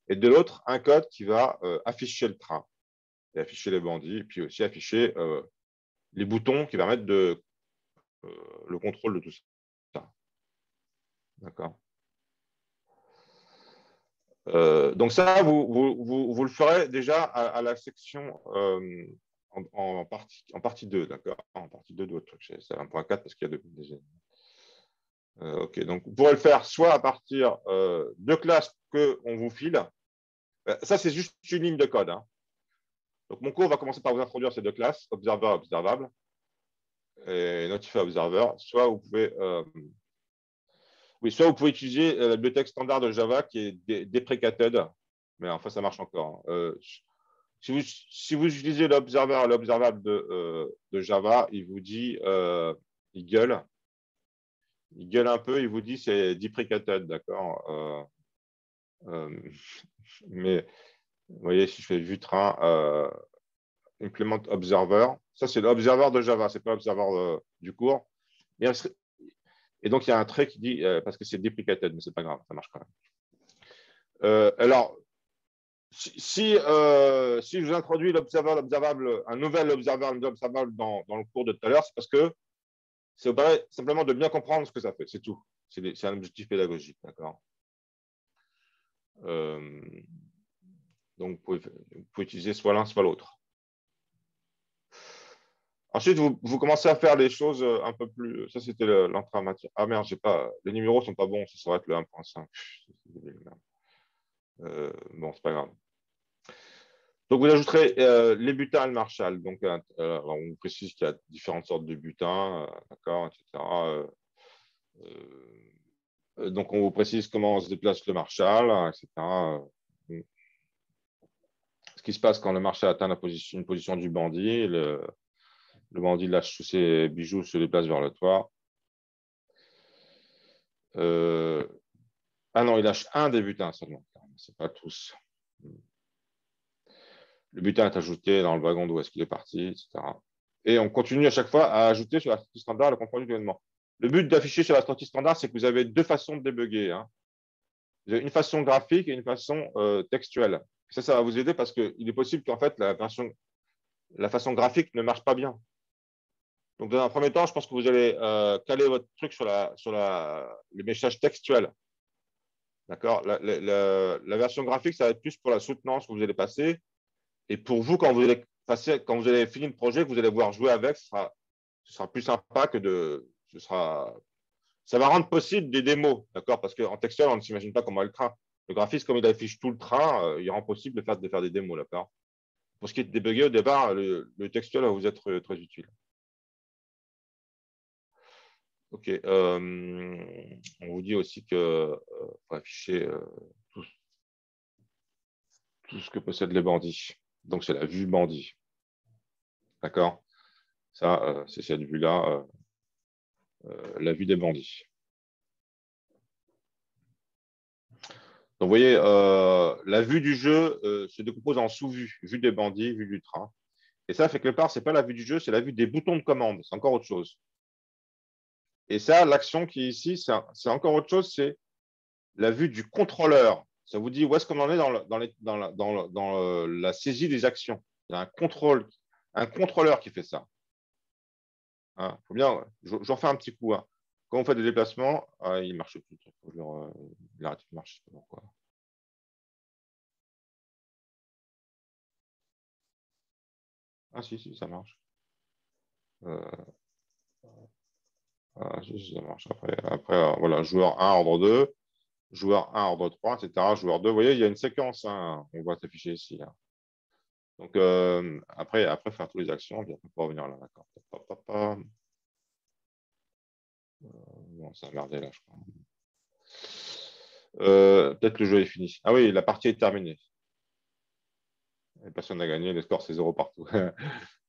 et de l'autre, un code qui va afficher le train, et afficher les bandits, et puis aussi afficher les boutons qui permettent le contrôle de tout ça. D'accord? Donc ça, vous le ferez déjà à la section en partie 2, d'accord? En partie 2 de votre truc. C'est 1.4 parce qu'il y a des... OK, donc vous pourrez le faire soit à partir de classes qu'on vous file. Ça, c'est juste une ligne de code. Hein. Donc mon cours va commencer par vous introduire ces deux classes, Observer, Observable, et Notify Observer. Soit vous pouvez... soit vous pouvez utiliser la bibliothèque standard de Java qui est deprecated, mais enfin, ça marche encore. Hein. Si vous utilisez l'observable de Java, il vous dit, il gueule un peu, il vous dit c'est deprecated, d'accord mais vous voyez, si je fais vue train, implement observer, ça c'est l'observer de Java, c'est pas l'observer du cours. Et donc il y a un trait qui dit, parce que c'est deprecated, mais c'est pas grave, ça marche quand même. Alors, si je vous introduis l'observable, un nouvel observable dans le cours de tout à l'heure, c'est parce que c'est simplement de bien comprendre ce que ça fait, c'est tout. C'est un objectif pédagogique, d'accord donc, vous pouvez utiliser soit l'un, soit l'autre. Ensuite, vous commencez à faire des choses un peu plus... Ça, c'était l'entrée en matière. Ah merde, les numéros ne sont pas bons, ça serait le 1.5. Bon, c'est pas grave. Donc, vous ajouterez les butins et le Marshall. Donc, on précise qu'il y a différentes sortes de butins, d'accord, etc. Donc, on vous précise comment se déplace le Marshall, etc. qui se passe quand le marché atteint une position du bandit. Le bandit lâche tous ses bijoux, se déplace vers le toit. Ah non, il lâche un des butins seulement. Ce n'est pas tous. Le butin est ajouté dans le wagon d'où est-ce qu'il est parti, etc. Et on continue à chaque fois à ajouter sur la sortie standard le compte-rendu de l'événement. Le but d'afficher sur la sortie standard, c'est que vous avez deux façons de débugger. Hein. Vous avez une façon graphique et une façon textuelle. Ça va vous aider parce qu'il est possible qu'en fait, la façon graphique ne marche pas bien. Donc, dans un premier temps, je pense que vous allez caler votre truc sur les messages textuels. D'accord, la version graphique, ça va être plus pour la soutenance que vous allez passer. Et pour vous, quand vous allez finir le projet, que vous allez pouvoir jouer avec, ce sera plus sympa que ça va rendre possible des démos, d'accord? Parce qu'en textuel, on ne s'imagine pas comment est le train. Le graphiste, comme il affiche tout le train, il rend possible de faire des démos, d'accord? Pour ce qui est de débugger, au départ, le textuel va vous être très utile. OK. On vous dit aussi qu'il faut afficher tout ce que possèdent les bandits. Donc, c'est la vue bandit. D'accord? Ça, c'est cette vue-là, la vue des bandits. Donc, vous voyez, la vue du jeu se décompose en sous-vues. Vue des bandits, vue du train. Et ça, quelque part, ce n'est pas la vue du jeu, c'est la vue des boutons de commande. C'est encore autre chose. Et ça, l'action qui est ici, c'est encore autre chose, c'est la vue du contrôleur. Ça vous dit où est-ce qu'on en est dans la saisie des actions. Il y a un contrôleur qui fait ça. Hein, faut bien, j'en fais un petit coup. Hein. Quand on fait des déplacements, il ne marche plus. Il arrête de marcher. Pourquoi. Ah si, ça marche. Si, ça marche. Après voilà, joueur 1, ordre 2, joueur 1, ordre 3, etc. Joueur 2, vous voyez, il y a une séquence, hein, on va s'afficher ici. Là. Donc, après, faire toutes les actions, puis après, pour revenir là, d'accord. Bon, ça a merdé là, je crois. Peut-être le jeu est fini. Ah oui, la partie est terminée. Et personne n'a gagné, les scores c'est 0 partout.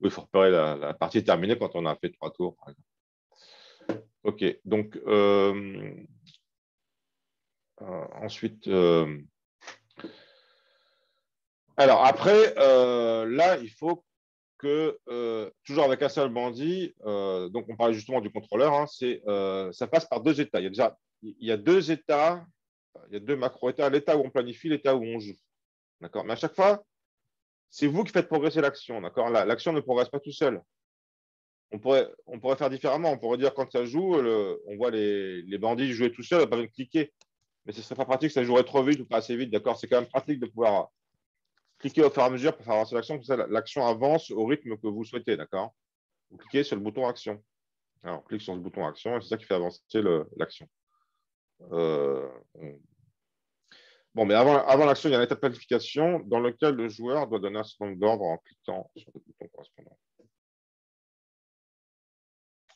Il faut repérer la partie est terminée quand on a fait 3 tours, par exemple. Ok, donc ensuite, alors après, là, il faut que, toujours avec un seul bandit, donc on parlait justement du contrôleur, hein, ça passe par deux états. Il y a deux états, il y a deux macro-états, l'état où on planifie, l'état où on joue. D'accord. Mais à chaque fois, c'est vous qui faites progresser l'action. D'accord. L'action ne progresse pas tout seul. On pourrait faire différemment. On pourrait dire quand ça joue, on voit les bandits jouer tout seuls, pas besoin de cliquer. Mais ce serait pas pratique, ça jouerait trop vite ou pas assez vite. D'accord. C'est quand même pratique de pouvoir cliquer au fur et à mesure pour faire avancer l'action. Comme ça, l'action avance au rythme que vous souhaitez. D'accord. Vous cliquez sur le bouton action. Alors, on clique sur ce bouton action et c'est ça qui fait avancer l'action. Bon, mais avant l'action, il y a un état de planification dans lequel le joueur doit donner un certain nombre d'ordres en cliquant sur le bouton correspondant.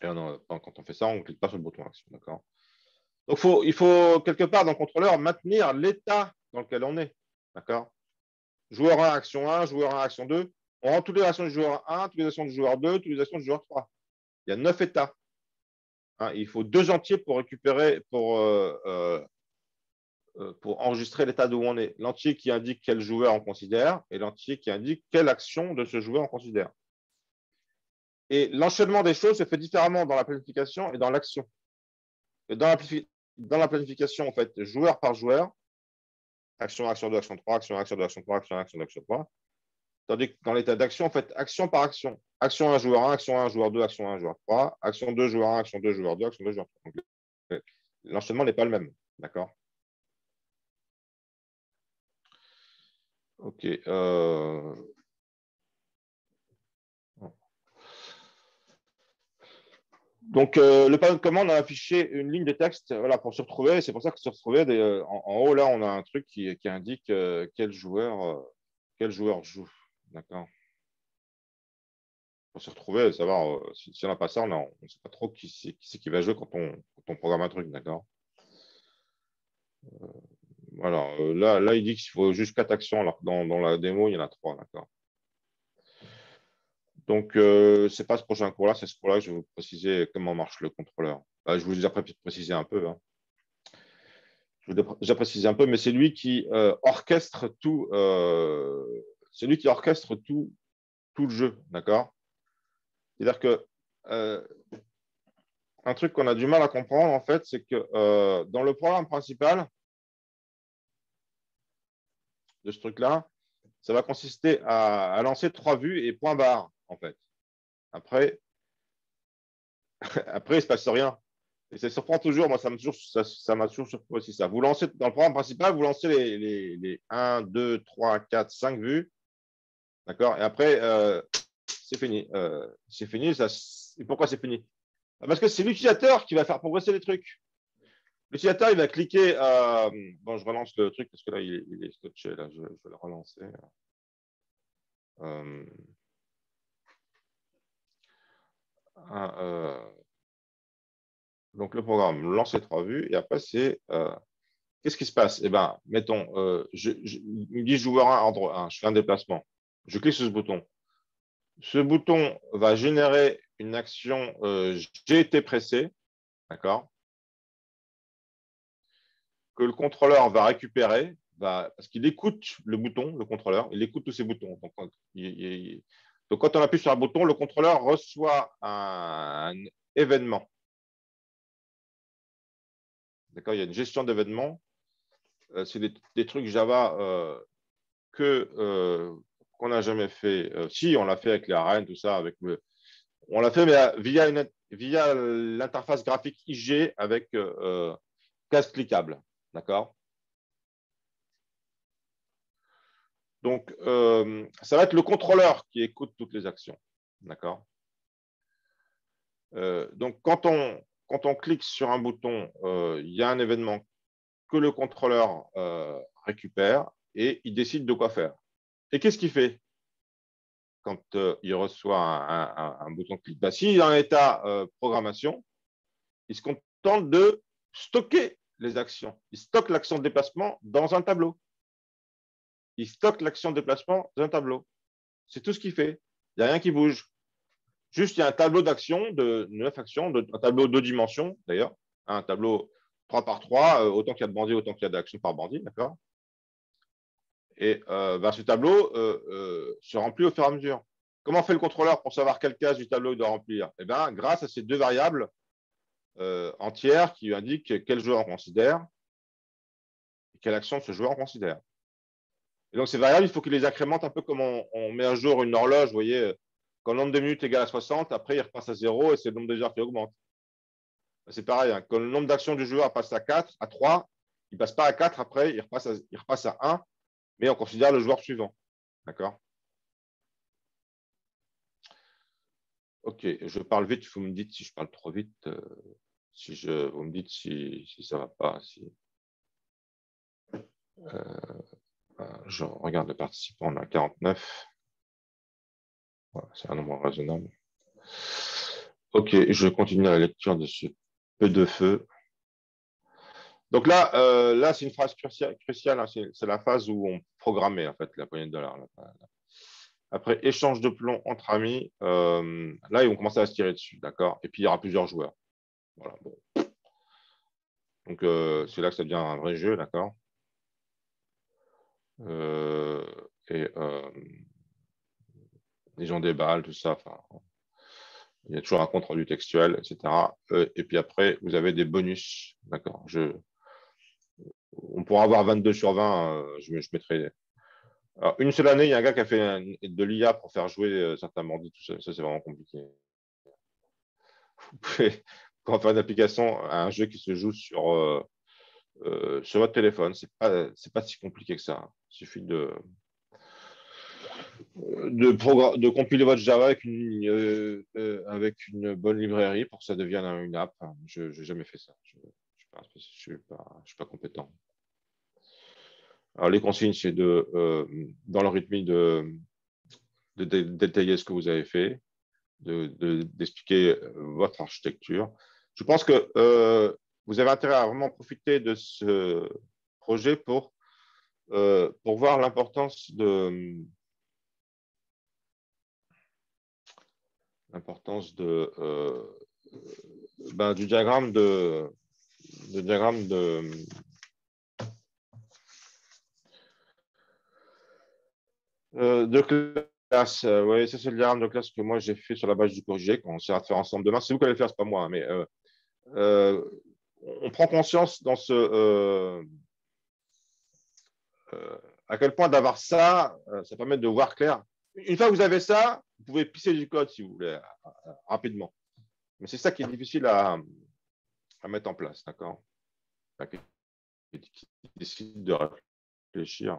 Et quand on fait ça, on ne clique pas sur le bouton action. D'accord. Donc, il faut quelque part dans le contrôleur maintenir l'état dans lequel on est. D'accord. Joueur 1, action 1, joueur 1, action 2. On rend toutes les actions du joueur 1, toutes les actions du joueur 2, toutes les actions du joueur 3. Il y a 9 états. Hein, il faut 2 entiers pour récupérer, pour enregistrer l'état d'où on est. L'entier qui indique quel joueur on considère et l'entier qui indique quelle action de ce joueur on considère. Et l'enchaînement des choses se fait différemment dans la planification et dans l'action. Dans la planification, en fait, joueur par joueur, action 1, action 2, action 3, action 1, action 2, action 3, action 1, action 2, action 3. Tandis que dans l'état d'action, en fait, action par action. Action 1, joueur 1, action 1, joueur 2, action 1, joueur 3, action 2, joueur 1, action 2, joueur 2, action 2, joueur 3. Donc, l'enchaînement n'est pas le même. D'accord. Ok. Donc, le panneau de commande a affiché une ligne de texte voilà, pour se retrouver. C'est pour ça que se retrouver en haut, là, on a un truc qui indique quel joueur joue. D'accord. Pour se retrouver, savoir si on n'a pas ça, on ne sait pas trop qui c'est qui va jouer quand on programme un truc. D'accord. Voilà, là, il dit qu'il faut juste 4 actions, alors que dans la démo, il y en a 3, d'accord. Donc, ce n'est pas ce prochain cours-là, c'est ce cours-là que je vais vous préciser comment marche le contrôleur. Je vous ai déjà précisé un peu. Hein. Je vous ai déjà précisé un peu, mais c'est lui qui orchestre tout. C'est lui qui orchestre tout le jeu, d'accord. C'est-à-dire que un truc qu'on a du mal à comprendre, en fait, c'est que dans le programme principal de ce truc-là, ça va consister à lancer 3 vues et point barre, en fait. Après, il ne se passe rien. Et ça surprend toujours, moi, ça m'a toujours surpris aussi ça. Vous lancez, dans le programme principal, vous lancez les 1, 2, 3, 4, 5 vues, d'accord. Et après, c'est fini. C'est fini. Et pourquoi c'est fini? Parce que c'est l'utilisateur qui va faire progresser les trucs. L'utilisateur, il va cliquer. Bon, je relance le truc parce que là, il est scotché. Là, je vais le relancer. Donc, le programme lance les 3 vues et après, c'est qu'est-ce qui se passe? Eh bien, mettons, il me dit joueur 1, ordre 1, je fais un déplacement. Je clique sur ce bouton. Ce bouton va générer une action j'ai été pressé, d'accord? Que le contrôleur va récupérer, parce qu'il écoute le bouton, le contrôleur, il écoute tous ces boutons. Donc, quand on appuie sur un bouton, le contrôleur reçoit un événement. D'accord? Il y a une gestion d'événements. C'est des trucs Java qu'on n'a jamais fait. Si, on l'a fait avec les arènes, tout ça, on l'a fait, mais via l'interface graphique IG avec case cliquable. D'accord? Donc, ça va être le contrôleur qui écoute toutes les actions. D'accord? Donc, quand on clique sur un bouton, il y a un événement que le contrôleur récupère et il décide de quoi faire. Et qu'est-ce qu'il fait quand il reçoit un bouton clic? S'il est en état programmation, il se contente de stocker les actions. Il stocke l'action de déplacement dans un tableau. Il stocke l'action de déplacement dans un tableau. C'est tout ce qu'il fait. Il n'y a rien qui bouge. Juste, il y a un tableau d'actions, de 9 actions, un tableau de 2 dimensions, d'ailleurs. Un tableau 3 par 3, autant qu'il y a de bandits, autant qu'il y a d'actions par bandit, d'accord. Et ce tableau se remplit au fur et à mesure. Comment fait le contrôleur pour savoir quelle case du tableau il doit remplir? Eh bien, grâce à ces 2 variables entières qui indiquent quel joueur on considère et quelle action ce joueur on considère. Et donc, ces variables, il faut qu'il les incrémente un peu comme on met à jour une horloge. Vous voyez, quand le nombre de minutes est égal à 60, après, il repasse à 0 et c'est le nombre de heures qui augmente. C'est pareil, hein. Quand le nombre d'actions du joueur passe à 4, à 3, il ne passe pas à 4, après, il repasse à 1, mais on considère le joueur suivant. D'accord? Ok, je parle vite, vous me dites si je parle trop vite, vous me dites si ça ne va pas. Je regarde les participants, on a 49. Voilà, c'est un nombre raisonnable. Ok, je continue la lecture de ce peu de feu. Donc là c'est une phase cruciale, hein, c'est la phase où on programmait en fait la poignée de dollars. Là. Après échange de plomb entre amis, là ils vont commencer à se tirer dessus, d'accord? Et puis il y aura plusieurs joueurs. Voilà, bon. Donc c'est là que ça devient un vrai jeu, d'accord? Et ils ont des balles, tout ça. Il y a toujours un compte rendu textuel, etc. Et puis après, vous avez des bonus. D'accord. On pourra avoir 22 sur 20. Je mettrai. Alors, une seule année, il y a un gars qui a fait de l'IA pour faire jouer certains bandits. Tout ça, c'est vraiment compliqué. Vous pouvez faire une application à un jeu qui se joue sur votre téléphone. C'est pas si compliqué que ça. Il suffit de compiler votre Java avec une bonne librairie pour que ça devienne une app. Je n'ai jamais fait ça. Je ne suis pas compétent. Alors, les consignes, c'est dans le rythme de détailler ce que vous avez fait, d'expliquer votre architecture. Je pense que vous avez intérêt à vraiment profiter de ce projet pour voir l'importance du diagramme de classe. Oui, ça c'est le diagramme de classe que moi j'ai fait sur la base du corrigé, qu'on essaiera de faire ensemble demain. C'est vous qui allez le faire, c'est pas moi, mais on prend conscience dans à quel point d'avoir ça, ça permet de voir clair. Une fois que vous avez ça, vous pouvez pisser du code si vous voulez, rapidement. Mais c'est ça qui est difficile à mettre en place, d'accord? Qui décide de réfléchir,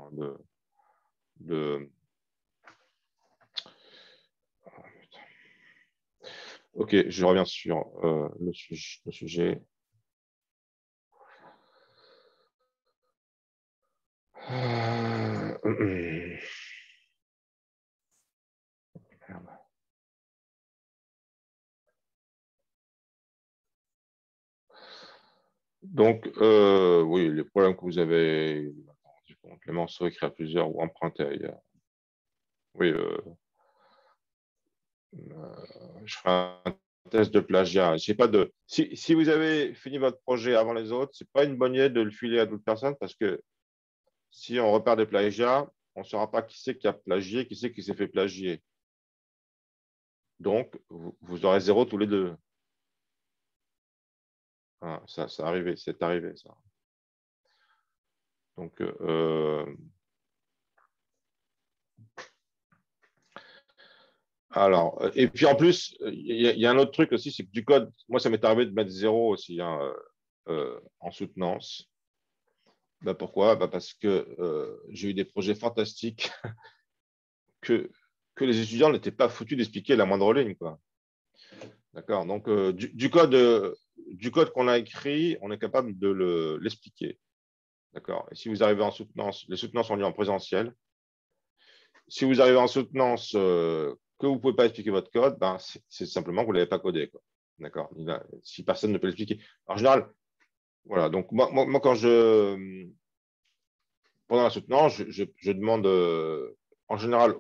Ok, je reviens sur le sujet. Donc, oui, les problèmes que vous avez, complément soit écrit à plusieurs ou emprunté ailleurs. Oui, je ferai un test de plagiat. Je sais pas si vous avez fini votre projet avant les autres, c'est pas une bonne idée de le filer à d'autres personnes parce que si on repère des plagiats, on ne saura pas qui c'est qui a plagié, qui c'est qui s'est fait plagier. Donc, vous aurez 0 tous les deux. Ah, ça c'est arrivé, ça. Donc, alors, et puis en plus, il y a un autre truc aussi, c'est que du code, moi ça m'est arrivé de mettre 0 aussi hein, en soutenance. Ben pourquoi? Ben parce que j'ai eu des projets fantastiques que les étudiants n'étaient pas foutus d'expliquer la moindre ligne, quoi. D'accord? Donc, du code qu'on a écrit, on est capable de l'expliquer. D'accord? Et si vous arrivez en soutenance, les soutenances sont liées en présentiel. Si vous arrivez en soutenance que vous ne pouvez pas expliquer votre code, ben, c'est simplement que vous ne l'avez pas codé, quoi. D'accord? Si personne ne peut l'expliquer. En général, voilà. Donc, moi quand pendant la soutenance, je demande en général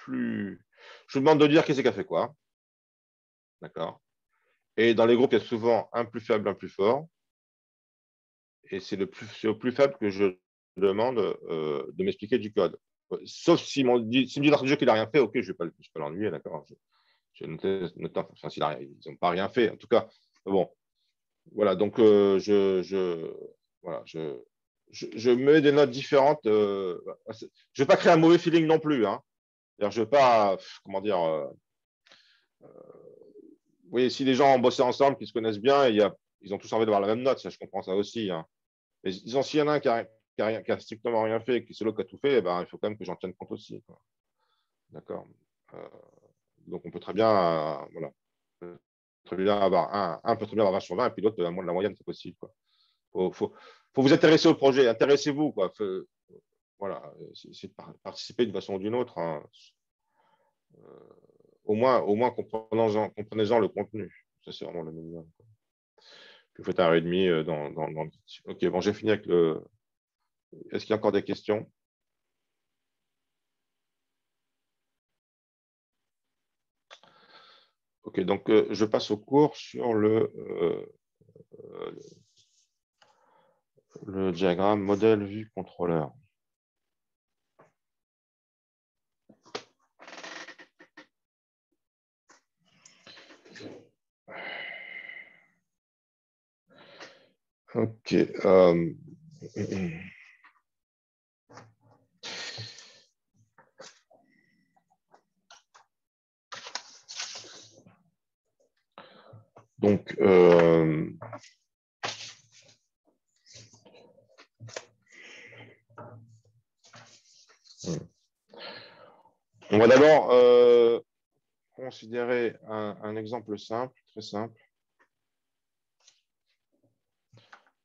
je demande de dire qui c'est qui a fait quoi. D'accord? Et dans les groupes, il y a souvent un plus faible, un plus fort. Et c'est au plus faible que je demande de m'expliquer du code. Sauf s'il me dit dans ce jeu qu'il n'a rien fait, ok, je ne vais pas l'ennuyer, d'accord. Enfin, ils n'ont pas rien fait. En tout cas, bon, voilà. Donc, voilà, je mets des notes différentes. Je ne vais pas créer un mauvais feeling non plus. Hein. Je ne veux pas, comment dire. Oui, si les gens ont bossé ensemble, qu'ils se connaissent bien, ils ont tous envie d'avoir la même note. Ça, je comprends ça aussi. Hein. Mais disons, s'il y en a un qui a strictement rien fait et que c'est l'autre qui a tout fait, eh ben, il faut quand même que j'en tienne compte aussi. D'accord. Donc, on peut très bien, voilà, très bien avoir un peut très bien avoir 20 sur 20 et puis l'autre, à moins de la moyenne, c'est possible. Faut vous intéresser au projet, intéressez-vous. Voilà, c'est de participer d'une façon ou d'une autre. Hein. Au moins comprenez-en le contenu. Ça, c'est vraiment le minimum. Vous faites un README dans le... Ok, bon, j'ai fini avec le... Est-ce qu'il y a encore des questions? Ok, donc je passe au cours sur le diagramme modèle vue contrôleur. Ok. Donc, on va d'abord considérer un exemple simple, très simple,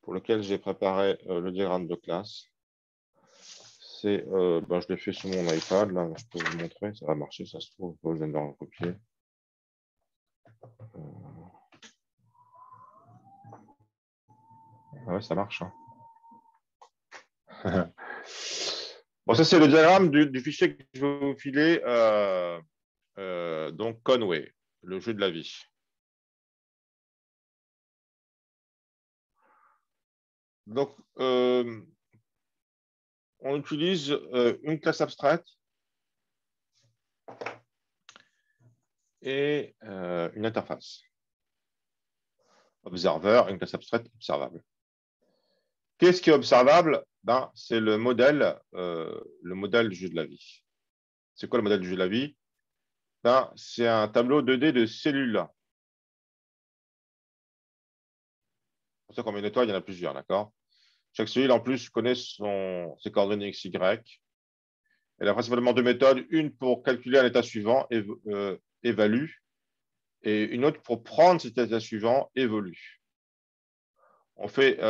pour lequel j'ai préparé le diagramme de classe. Je l'ai fait sur mon iPad, là, je peux vous montrer, ça va marcher, ça se trouve, je viens de le recopier. Ah ouais, ça marche. Hein. Bon, ça, c'est le diagramme du fichier que je vais vous filer, donc Conway, le jeu de la vie. Donc, on utilise une classe abstraite et une interface. Observer, une classe abstraite observable. Qu'est-ce qui est observable? Ben, c'est le modèle du jeu de la vie. C'est quoi le modèle du jeu de la vie? Ben, c'est un tableau 2D de cellules. C'est pour ça qu'on met une étoile, il y en a plusieurs, d'accord? Chaque cellule, en plus, connaît ses coordonnées XY. Elle a principalement deux méthodes, une pour calculer un état suivant, évalue, et une autre pour prendre cet état suivant, évolue. On fait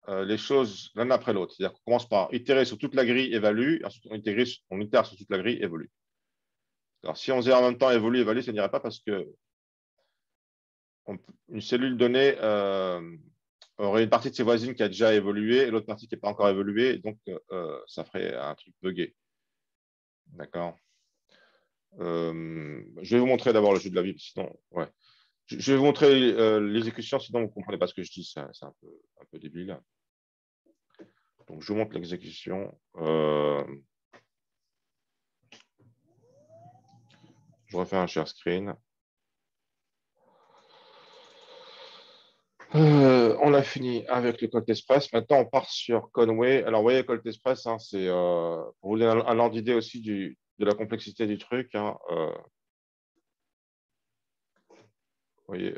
les choses l'un après l'autre. C'est-à-dire qu'on commence par itérer sur toute la grille, évalue, et ensuite on itère sur toute la grille, évolue. Alors, si on faisait en même temps évolue, évalue, ça n'irait pas parce que une cellule donnée aurait une partie de ses voisines qui a déjà évolué et l'autre partie qui n'est pas encore évoluée, donc ça ferait un truc buggé. D'accord. Je vais vous montrer d'abord le jeu de la vie, sinon, ouais. Je vais vous montrer l'exécution, sinon vous ne comprenez pas ce que je dis, c'est un peu débile. Donc, je vous montre l'exécution. Je refais un share screen. On a fini avec le Colt Express. Maintenant, on part sur Conway. Alors, vous voyez, Colt Express, hein, c'est pour vous donner un ordre d'idée aussi de la complexité du truc. Hein, vous voyez,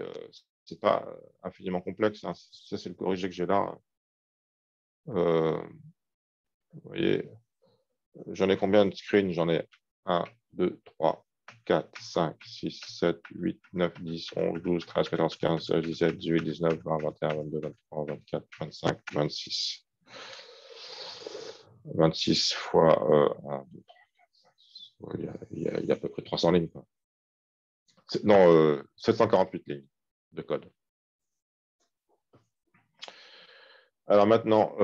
c'est pas infiniment complexe. Hein. Ça, c'est le corrigé que j'ai là. Vous voyez, j'en ai combien de screens? J'en ai 1, 2, 3, 4, 5, 6, 7, 8, 9, 10, 11, 12, 13, 14, 15, 16, 17, 18, 19, 20, 21, 22, 23, 24, 25, 26. 26 fois 1, 2, 3, 4, 5, 6. Il y a à peu près 300 lignes. Quoi. Non, 748 lignes de code. Alors maintenant,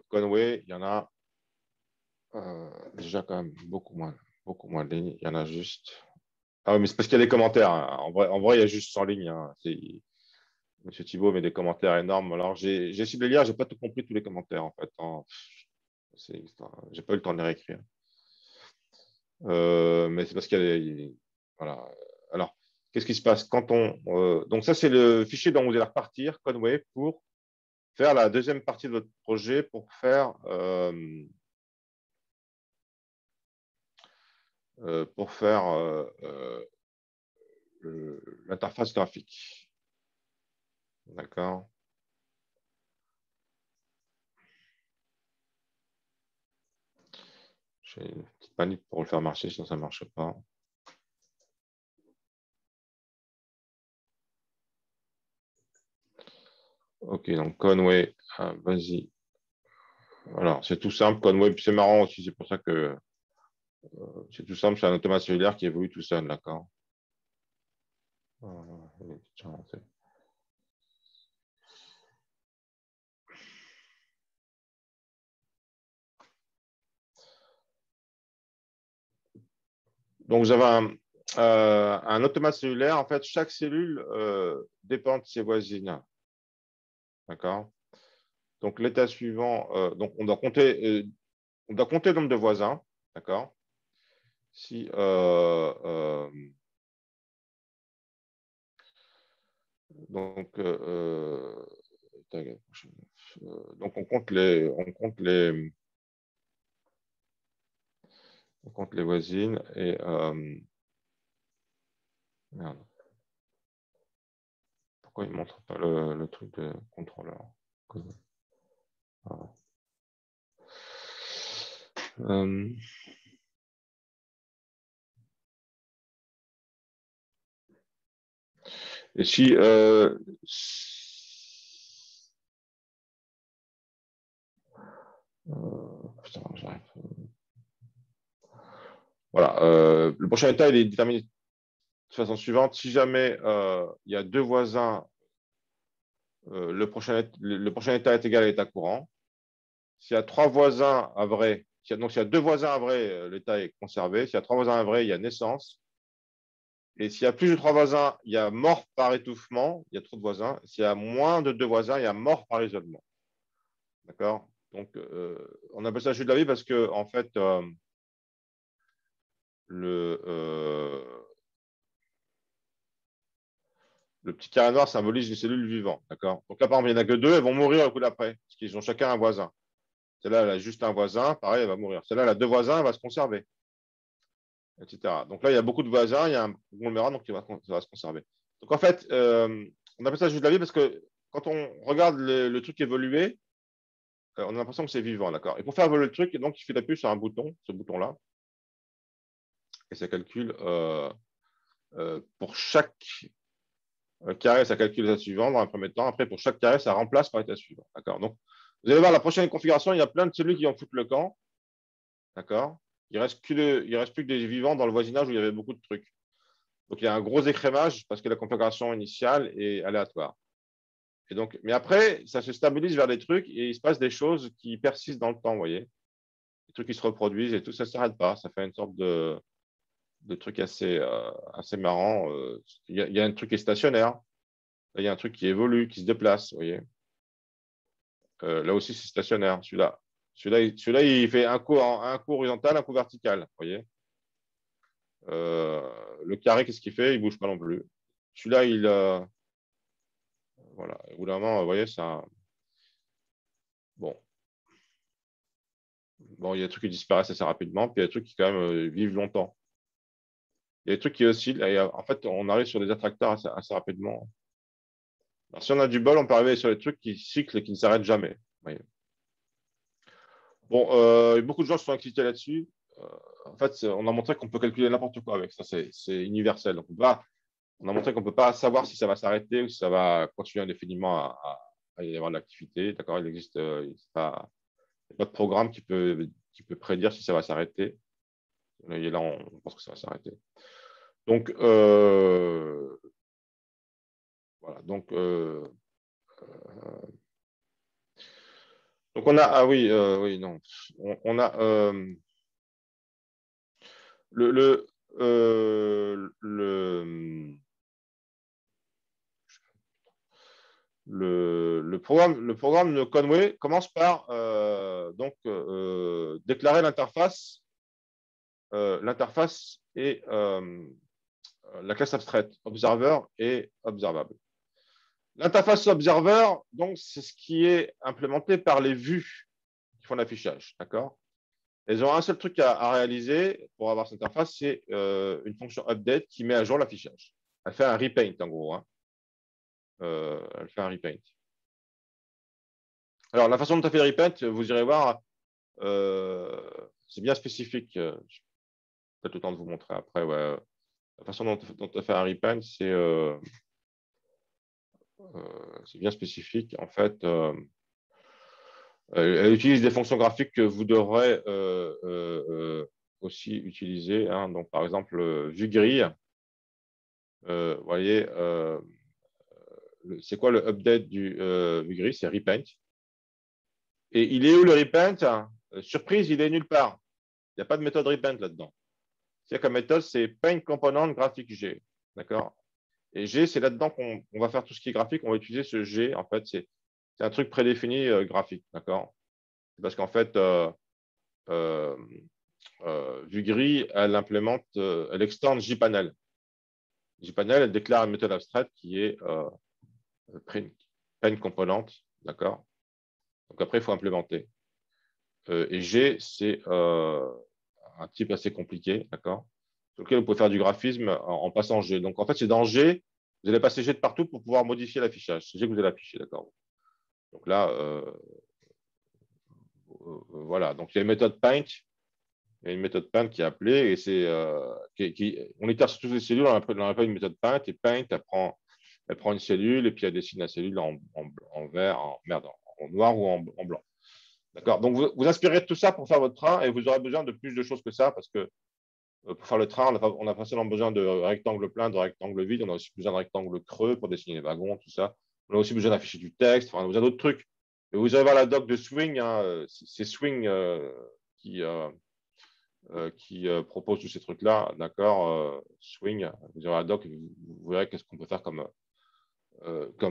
Conway, il y en a déjà quand même beaucoup moins de lignes. Il y en a juste. Ah oui, mais c'est parce qu'il y a des commentaires. Hein. En vrai, il y a juste 100 lignes. Hein. Monsieur Thibault met des commentaires énormes. Alors, j'ai essayé de les lire, j'ai pas tout compris tous les commentaires en fait. Hein. J'ai pas eu le temps de les réécrire. Mais c'est parce qu'il y a des. Voilà. Alors, qu'est-ce qui se passe quand on. Donc, ça, c'est le fichier dont vous allez repartir, Conway, pour faire la deuxième partie de votre projet, pour faire l'interface graphique. D'accord. J'ai une petite panique pour le faire marcher, sinon ça ne marche pas. Ok, donc Conway, vas-y. Alors, c'est tout simple, Conway, c'est marrant aussi, c'est pour ça que c'est tout simple, c'est un automate cellulaire qui évolue tout seul, d'accord. Donc, vous avez un automate cellulaire. En fait, chaque cellule dépend de ses voisines. D'accord. Donc, l'état suivant, donc on doit compter le nombre de voisins. D'accord. Si donc on compte les voisines et merde. Pourquoi il ne montre pas le truc de contrôleur? Et si putain, j'arrive. Voilà, le prochain état il est déterminé de façon suivante. Si jamais il y a deux voisins, le prochain état est égal à l'état courant. s'il y a 3 voisins à vrai, donc s'il y a 2 voisins à vrai, l'état est conservé. S'il y a 3 voisins à vrai, il y a naissance. Et s'il y a plus de 3 voisins, il y a mort par étouffement, il y a trop de voisins. S'il y a moins de 2 voisins, il y a mort par isolement. D'accord? Donc, on appelle ça jus de la vie parce que, en fait, le petit carré noir symbolise les cellules vivantes. D'accord? Donc là, par exemple, il n'y en a que 2, elles vont mourir le coup d'après, parce qu'ils ont chacun un voisin. Celle-là, elle a juste un voisin, pareil, elle va mourir. Celle-là, elle a 2 voisins, elle va se conserver, etc. Donc là, il y a beaucoup de voisins, il y a un conglomérat, donc ça va se conserver. Donc en fait, on appelle ça jus de la vie parce que quand on regarde le truc évoluer, on a l'impression que c'est vivant, d'accord? Et pour faire évoluer le truc, donc, il fait appuyer sur un bouton, ce bouton-là, et ça calcule pour chaque carré, ça calcule l'état suivant dans un premier temps. Après, pour chaque carré, ça remplace par l'état suivant, d'accord? Donc, vous allez voir la prochaine configuration, il y a plein de cellules qui en foutent le camp, d'accord? Il ne reste plus que des vivants dans le voisinage où il y avait beaucoup de trucs. Donc, il y a un gros écrémage parce que la configuration initiale est aléatoire. Et donc, mais après, ça se stabilise vers des trucs et il se passe des choses qui persistent dans le temps, vous voyez. Des trucs qui se reproduisent et tout, ça ne s'arrête pas. Ça fait une sorte de truc assez marrant. Il y a un truc qui est stationnaire. Là, il y a un truc qui évolue, qui se déplace, vous voyez. Là aussi, c'est stationnaire. Celui-là, il fait un coup horizontal, un coup vertical, vous voyez. Le carré, qu'est-ce qu'il fait? Il ne bouge pas non plus. Celui-là, voilà. Au bout d'un moment, vous voyez, ça. Bon. Bon, il y a des trucs qui disparaissent assez rapidement, puis il y a des trucs qui, quand même, vivent longtemps. Il y a des trucs qui oscillent. Et, en fait, on arrive sur des attracteurs assez rapidement. Alors, si on a du bol, on peut arriver sur des trucs qui cyclent et qui ne s'arrêtent jamais. Vous voyez. Bon, beaucoup de gens se sont excités là-dessus. En fait, on a montré qu'on peut calculer n'importe quoi avec ça. C'est universel. Donc, on a montré qu'on ne peut pas savoir si ça va s'arrêter ou si ça va continuer indéfiniment à y avoir de l'activité. D'accord, il n'existe pas de programme qui peut prédire si ça va s'arrêter. Et là, on pense que ça va s'arrêter. Donc, voilà. Donc, on a. Ah oui, oui, non. On a le programme de Conway commence par déclarer l'interface et la classe abstraite observer et observable. L'interface observer, donc, c'est ce qui est implémenté par les vues qui font l'affichage, d'accord? Elles ont un seul truc à réaliser pour avoir cette interface, c'est une fonction update qui met à jour l'affichage. Elle fait un repaint, en gros. Hein. Elle fait un repaint. Alors, la façon dont elle fait le repaint, vous irez voir, c'est bien spécifique. J'ai peut-être le temps de vous montrer après. Ouais. La façon dont elle fait un repaint, c'est bien spécifique. En fait, elle utilise des fonctions graphiques que vous devrez aussi utiliser. Hein. Donc, par exemple, vue grille. Vous voyez, c'est quoi le update du vue grille? C'est repaint. Et il est où le repaint? Surprise, il est nulle part. Il n'y a pas de méthode repaint là-dedans. C'est-à-dire que la méthode, c'est paint component graphique G. D'accord? Et G, c'est là-dedans qu'on va faire tout ce qui est graphique. On va utiliser ce G. En fait, c'est un truc prédéfini graphique. D'accord? Parce qu'en fait, vue gris, elle implémente, elle extend JPanel. JPanel, elle déclare une méthode abstraite qui est paint component. D'accord? Donc après, il faut implémenter. Et G, c'est un type assez compliqué, d'accord, sur lequel vous pouvez faire du graphisme en passant G. Donc, en fait, c'est dans G, vous allez passer G de partout pour pouvoir modifier l'affichage. C'est G que vous allez afficher, d'accord. Donc là, voilà. Donc, il y a une méthode paint. Il y a une méthode paint qui est appelée et c'est on itère sur toutes les cellules, on appelle une méthode paint et paint, elle prend une cellule et puis elle dessine la cellule en vert, en noir ou en blanc. D'accord. Donc, vous inspirez de tout ça pour faire votre train et vous aurez besoin de plus de choses que ça parce que pour faire le train, on a pas seulement besoin de rectangles pleins, de rectangles vides, on a aussi besoin de rectangles creux pour dessiner les wagons, tout ça. On a aussi besoin d'afficher du texte, enfin, on a besoin d'autres trucs. Et vous allez voir la doc de Swing, hein, c'est Swing qui propose tous ces trucs-là, d'accord, Swing, vous aurez la doc, vous verrez qu'est-ce qu'on peut faire comme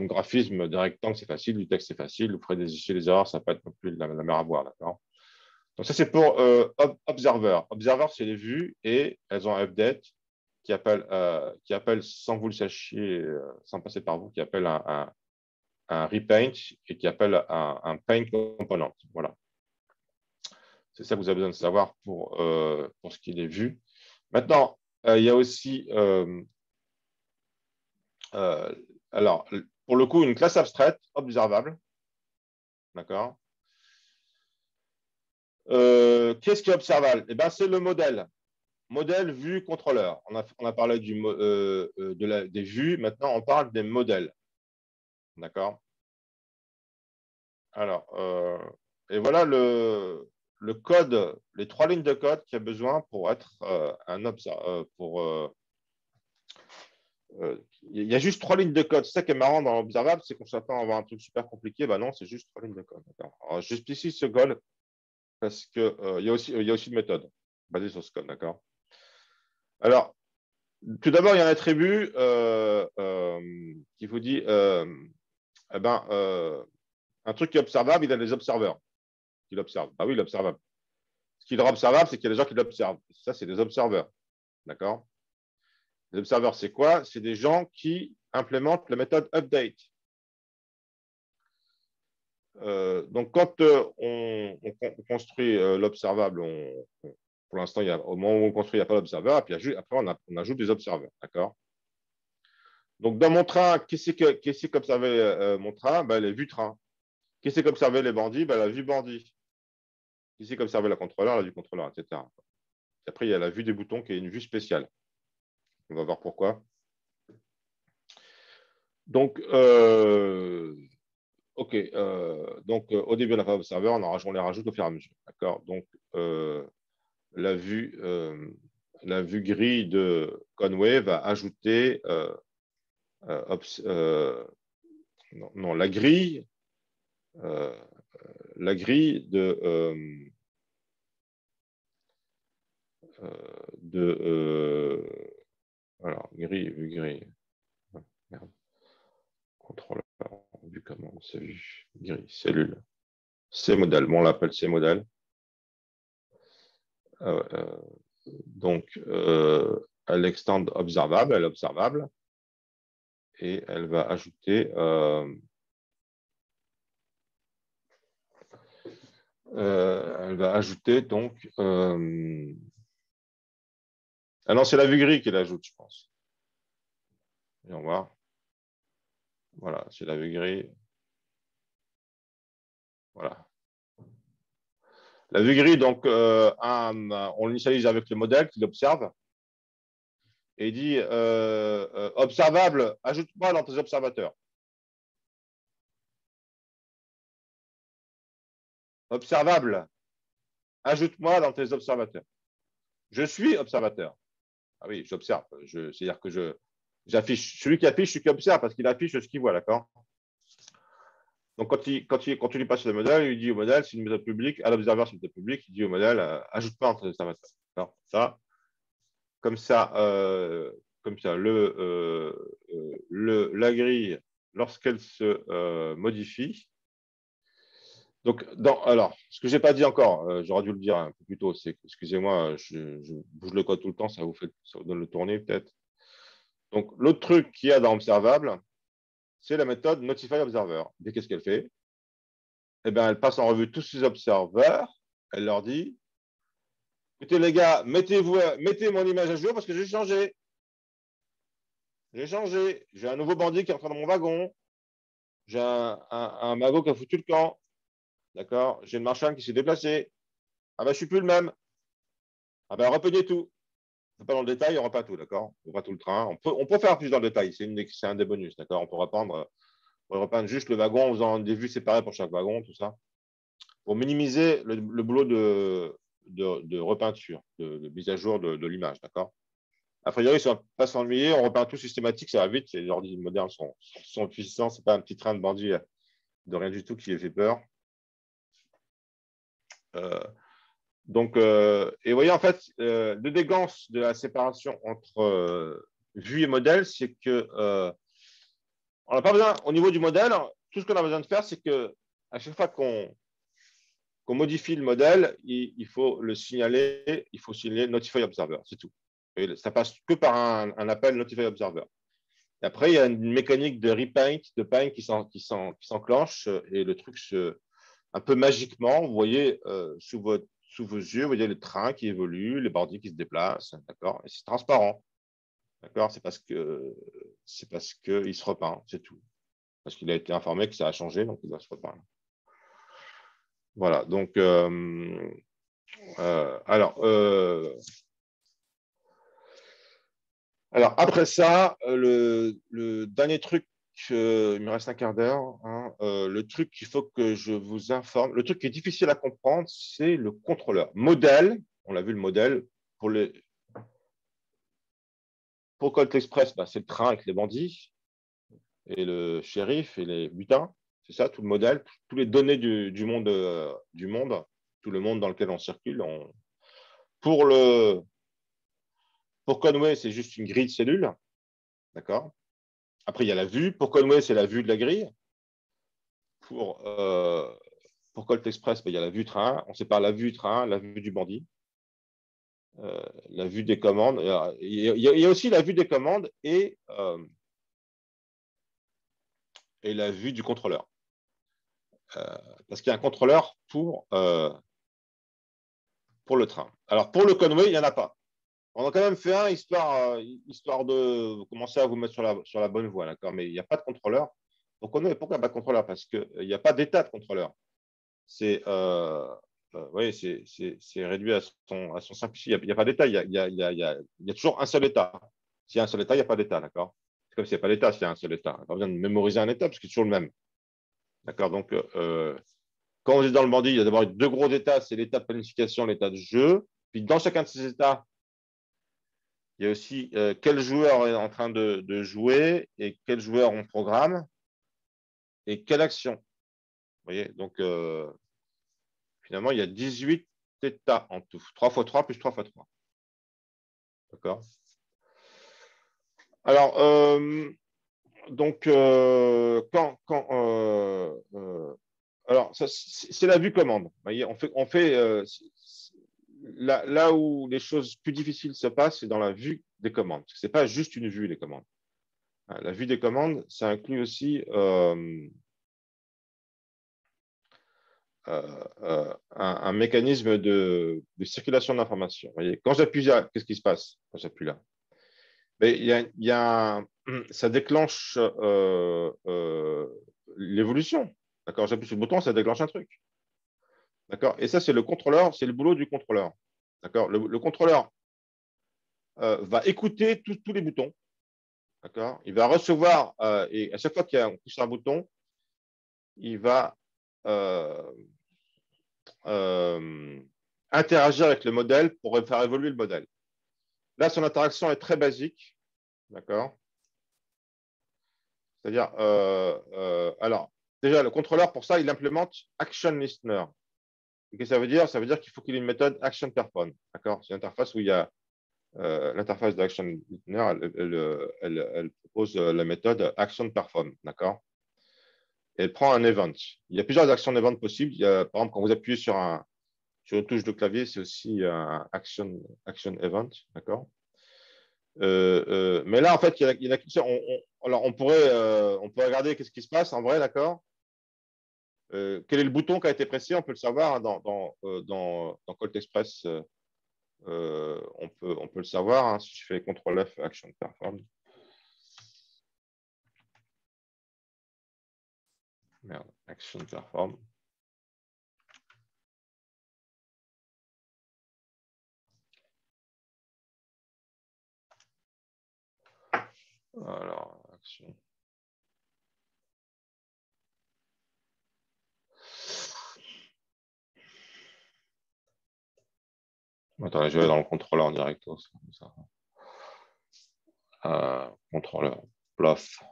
graphisme. Des rectangles, c'est facile, du texte, c'est facile, vous ferez des erreurs, ça peut être non plus la mer à boire, d'accord. Donc ça, c'est pour Observer. Observer, c'est les vues et elles ont un update qui appelle, sans que vous le sachiez, sans passer par vous, qui appelle un repaint et qui appelle un paint component. Voilà. C'est ça que vous avez besoin de savoir pour ce qui est des vues. Maintenant, il y a aussi, alors, pour le coup, une classe abstraite observable. D'accord. Qu'est-ce qui est observable? Eh bien, c'est le modèle. Modèle, vue, contrôleur. On a parlé des vues. Maintenant, on parle des modèles. D'accord. Alors, et voilà le code, les 3 lignes de code qu'il y a besoin pour être il y a juste 3 lignes de code. C'est ça qui est marrant dans l'observable, c'est qu'on s'attend à avoir un truc super compliqué. Ben non, c'est juste 3 lignes de code. Alors, j'explicite ce code parce qu'il y a aussi une méthode basée sur ce code. D'accord. Alors, tout d'abord, il y a un attribut qui vous dit un truc qui est observable, il a des observeurs qui l'observent. Ah oui, l'observable. Ce qui est observable, c'est qu'il y a des gens qui l'observent. Ça, c'est des observeurs. D'accord. Les observeurs, c'est quoi? C'est des gens qui implémentent la méthode update. Donc, quand on construit l'observable, pour l'instant, au moment où on construit, il n'y a pas d'observeur, et puis après, on ajoute des observeurs. D'accord. Donc, dans mon train, qu'est-ce qu'observait mon train? Les vues train. Qu'est-ce qu'observait les bandits? La vue bandit. Qu'est-ce qu'observait la contrôleur? La vue contrôleur, etc. Et après, il y a la vue des boutons qui est une vue spéciale. On va voir pourquoi. Donc, OK. Donc, au début, on n'a pas d'observeur, on les rajoute au fur et à mesure. D'accord. Donc, la vue gris de Conway va ajouter la grille alors, vue gris. Merde. Contrôleur, vue commande, c'est vue gris, cellule. C'est modèle. Bon, on l'appelle c'est modèle. Donc, elle extend observable, elle est observable. Et elle va ajouter donc ah non, c'est la vue gris qu'elle ajoute, je pense. Et on va. Voilà, c'est la vue gris. Voilà. La vue gris, donc, on l'initialise avec le modèle qui l'observe. Et il dit observable, ajoute-moi dans tes observateurs. Observable, ajoute-moi dans tes observateurs. Je suis observateur. Ah oui, j'observe. C'est-à-dire que j'affiche. Celui qui affiche, celui qui observe, parce qu'il affiche ce qu'il voit, d'accord. Donc, quand il passe le modèle, il dit au modèle, c'est une méthode publique, à l'observeur, c'est une méthode publique, il dit au modèle, ajoute-moi entre les observateurs. Ça, comme ça, la grille, lorsqu'elle se modifie. Donc, alors, ce que je n'ai pas dit encore, j'aurais dû le dire un peu plus tôt, c'est, excusez-moi, je bouge le code tout le temps, ça vous donne le tourner peut-être. Donc, l'autre truc qu'il y a dans Observable, c'est la méthode Notify Observer. Et qu'est-ce qu'elle fait? Eh bien, elle passe en revue tous ces observeurs, elle leur dit, écoutez les gars, mettez mon image à jour parce que j'ai changé. J'ai changé. J'ai un nouveau bandit qui est rentré dans mon wagon. J'ai un magot qui a foutu le camp. D'accord. J'ai une marchande qui s'est déplacée. Ah ben, je ne suis plus le même. Ah ben, repeignez tout. Pas dans le détail, on repeint tout, d'accord. On repeint tout le train. On peut faire plus dans le détail. C'est un des bonus, d'accord. On peut repeindre juste le wagon en faisant des vues séparées pour chaque wagon, tout ça. Pour minimiser le boulot de repeinture, de mise à jour de l'image, d'accord. A priori, si on ne va pas s'ennuyer, on repeint tout systématique, ça va vite. Les ordi modernes sont puissants. Ce n'est pas un petit train de bandit de rien du tout qui les fait peur. Et vous voyez, en fait, l'élégance de la séparation entre vue et modèle, c'est que on n'a pas besoin, au niveau du modèle, tout ce qu'on a besoin de faire, c'est que à chaque fois qu'on modifie le modèle, il faut le signaler, il faut signaler Notify Observer, c'est tout. Et ça passe que par un appel Notify Observer. Et après, il y a une mécanique de repaint, de paint qui s'enclenche et le truc un peu magiquement, vous voyez sous vos yeux, vous voyez le train qui évolue, les bordis qui se déplacent, d'accord. Et c'est transparent, d'accord. C'est parce qu'il se repeint, c'est tout. Parce qu'il a été informé que ça a changé, donc il doit se repeindre. Voilà. Donc, alors après ça, le dernier truc, il me reste un quart d'heure. Hein, le truc qu'il faut que je vous informe, le truc qui est difficile à comprendre, c'est le contrôleur. Modèle, on l'a vu le modèle, pour Colt Express, c'est le train avec les bandits et le shérif et les butins. C'est ça, tout le modèle, toutes les données du monde, tout le monde dans lequel on circule. Pour Conway, c'est juste une grille de cellules. D'accord. Après, il y a la vue. Pour Conway, c'est la vue de la grille. Pour Colt Express, il y a la vue train. On sépare la vue train, la vue du bandit, la vue des commandes. Il y a aussi la vue des commandes et la vue du contrôleur. Parce qu'il y a un contrôleur pour le train. Alors, pour le Conway, il n'y en a pas. On a quand même fait un, histoire de commencer à vous mettre sur la bonne voie, d'accord. Mais il n'y a pas de contrôleur. Donc, pourquoi il n'y a pas de contrôleur? Parce qu'il n'y a pas d'état de contrôleur. C'est réduit à son simplicité. Il n'y a pas d'état. Il y a toujours un seul état. S'il y a un seul état, il n'y a pas d'état, d'accord. C'est comme s'il n'y a pas d'état, s'il y a un seul état. Pas besoin de mémoriser un état parce que c'est toujours le même. D'accord. Donc, quand on est dans le bandit, il y a d'abord deux gros états, c'est l'état de planification, l'état de jeu. Puis dans chacun de ces états, il y a aussi quel joueur est en train de jouer et quel joueur on programme et quelle action. Vous voyez, donc finalement, il y a 18 états en tout. 3 x 3 plus 3 x 3. D'accord. Alors, donc, alors, c'est la vue commande. Vous voyez, on fait là où les choses plus difficiles se passent, c'est dans la vue des commandes. Ce n'est pas juste une vue, les commandes. La vue des commandes, ça inclut aussi un mécanisme de circulation d'informations. Quand j'appuie là, qu'est-ce qui se passe quand j'appuie là? Mais ça déclenche l'évolution. D'accord, j'appuie sur le bouton, ça déclenche un truc. D'accord. Et ça, c'est le contrôleur, c'est le boulot du contrôleur. D'accord. Le contrôleur va écouter tous les boutons. D'accord. Il va recevoir, et à chaque fois qu'on pousse un bouton, il va interagir avec le modèle pour faire évoluer le modèle. Là, son interaction est très basique. D'accord. C'est-à-dire, alors, déjà, le contrôleur, pour ça, il implémente Action Listener. Et qu'est-ce que ça veut dire? Ça veut dire qu'il faut qu'il ait une méthode Action Perform. D'accord. C'est une interface où il y a l'interface d'Action Listener, elle propose la méthode Action Perform. D'accord. Elle prend un event. Il y a plusieurs actions event possibles. Il y a, par exemple, quand vous appuyez sur une touche de clavier, c'est aussi un action event. D'accord. Mais là, en fait, il y en a alors, on pourrait regarder qu'est-ce qui se passe en vrai, d'accord. Quel est le bouton qui a été pressé? On peut le savoir hein, dans Colt Express. On peut le savoir hein, si je fais CTRL F, Action Perform. Merde, Action Perform. Alors, action. Attends, je vais dans le contrôleur en direct. Contrôleur, plof.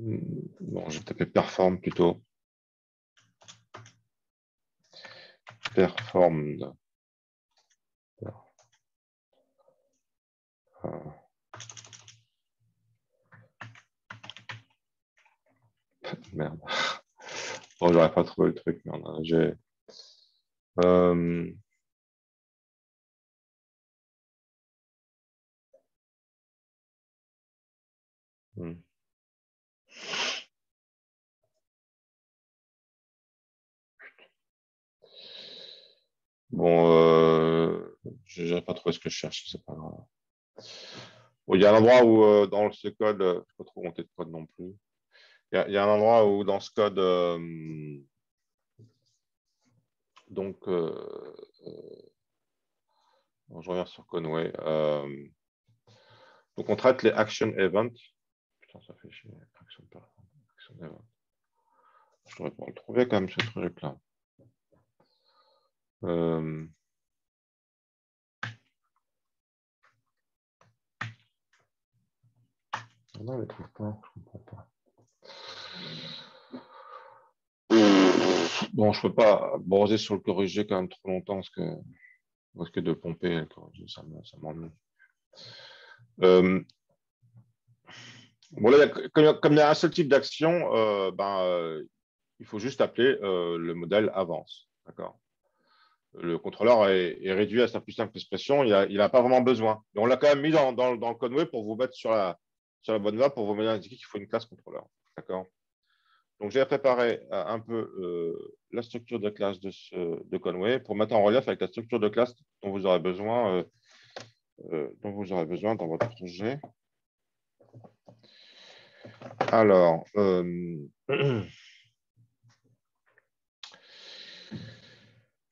Bon, je vais taper perform plutôt. Performed. Merde. Bon, j'aurais pas trouvé le truc. Merde. J'ai. Bon, je n'ai pas trouvé ce que je cherche, c'est pas grave. Bon, il y a un endroit où dans ce code, je ne peux pas trop compter de code non plus. Il y a un endroit où dans ce code, donc, bon, je reviens sur Conway. Donc, on traite les action events. Putain, ça fait chier. Action event. Je devrais pouvoir le trouver quand même, ce truc-là. Non, je ne le trouve pas. Je ne comprends pas. Bon, je ne peux pas browser sur le corriger quand même trop longtemps parce que de pomper le corriger, ça m'ennuie. Bon, là, comme il y a un seul type d'action, il faut juste appeler le modèle avance. D'accord. Le contrôleur est réduit à sa plus simple expression, il n'a pas vraiment besoin. Mais on l'a quand même mis dans le Conway pour vous mettre sur la bonne voie, pour vous indiquer qu'il faut une classe contrôleur. D'accord. Donc, j'ai préparé un peu la structure de classe de Conway pour mettre en relief avec la structure de classe dont vous aurez besoin, dans votre projet. Alors,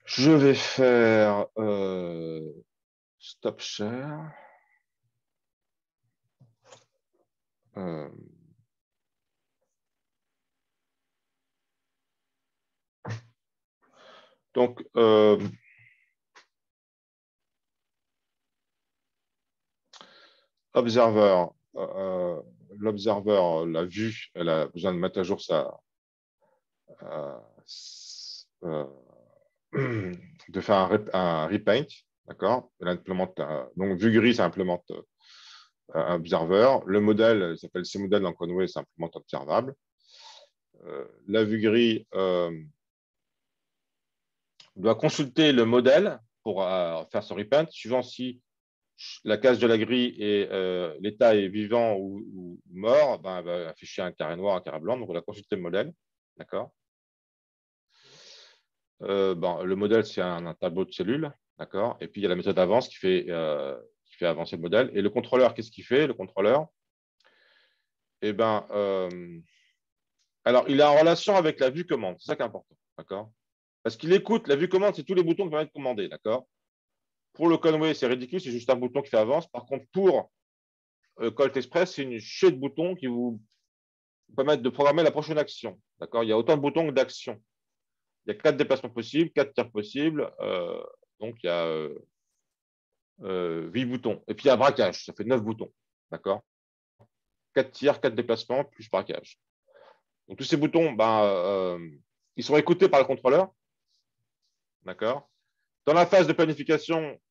je vais faire stop share. Donc, observer, l'observer, la vue, elle a besoin de mettre à jour de faire un repaint, d'accord. Donc, vue gris, ça implémente un observer. Le modèle s'appelle cmodèle dans Conway, ça implémente observable. La vue gris doit consulter le modèle pour faire son repaint, suivant si la case de la grille et l'état est vivant ou mort, ben, elle va afficher un carré noir, un carré blanc. Donc, on va consulter le modèle. D'accord. Le modèle, c'est un tableau de cellules. D'accord. Et puis, il y a la méthode avance qui fait avancer le modèle. Et le contrôleur, qu'est-ce qu'il fait? Le contrôleur, eh ben, alors, il est en relation avec la vue commande. C'est ça qui est important. D'accord. Parce qu'il écoute, la vue commande, c'est tous les boutons qui vont être commandés. D'accord. Pour le Conway, c'est ridicule, c'est juste un bouton qui fait avance. Par contre, pour Colt Express, c'est une chier de boutons qui vous permettent de programmer la prochaine action. D'accord. Il y a autant de boutons que d'actions. Il y a 4 déplacements possibles, 4 tirs possibles. Donc, il y a 8 boutons. Et puis, il y a braquage. Ça fait 9 boutons. D'accord. 4 tirs, 4 déplacements, plus braquage. Donc, tous ces boutons, ils sont écoutés par le contrôleur. D'accord. Dans la phase de planification,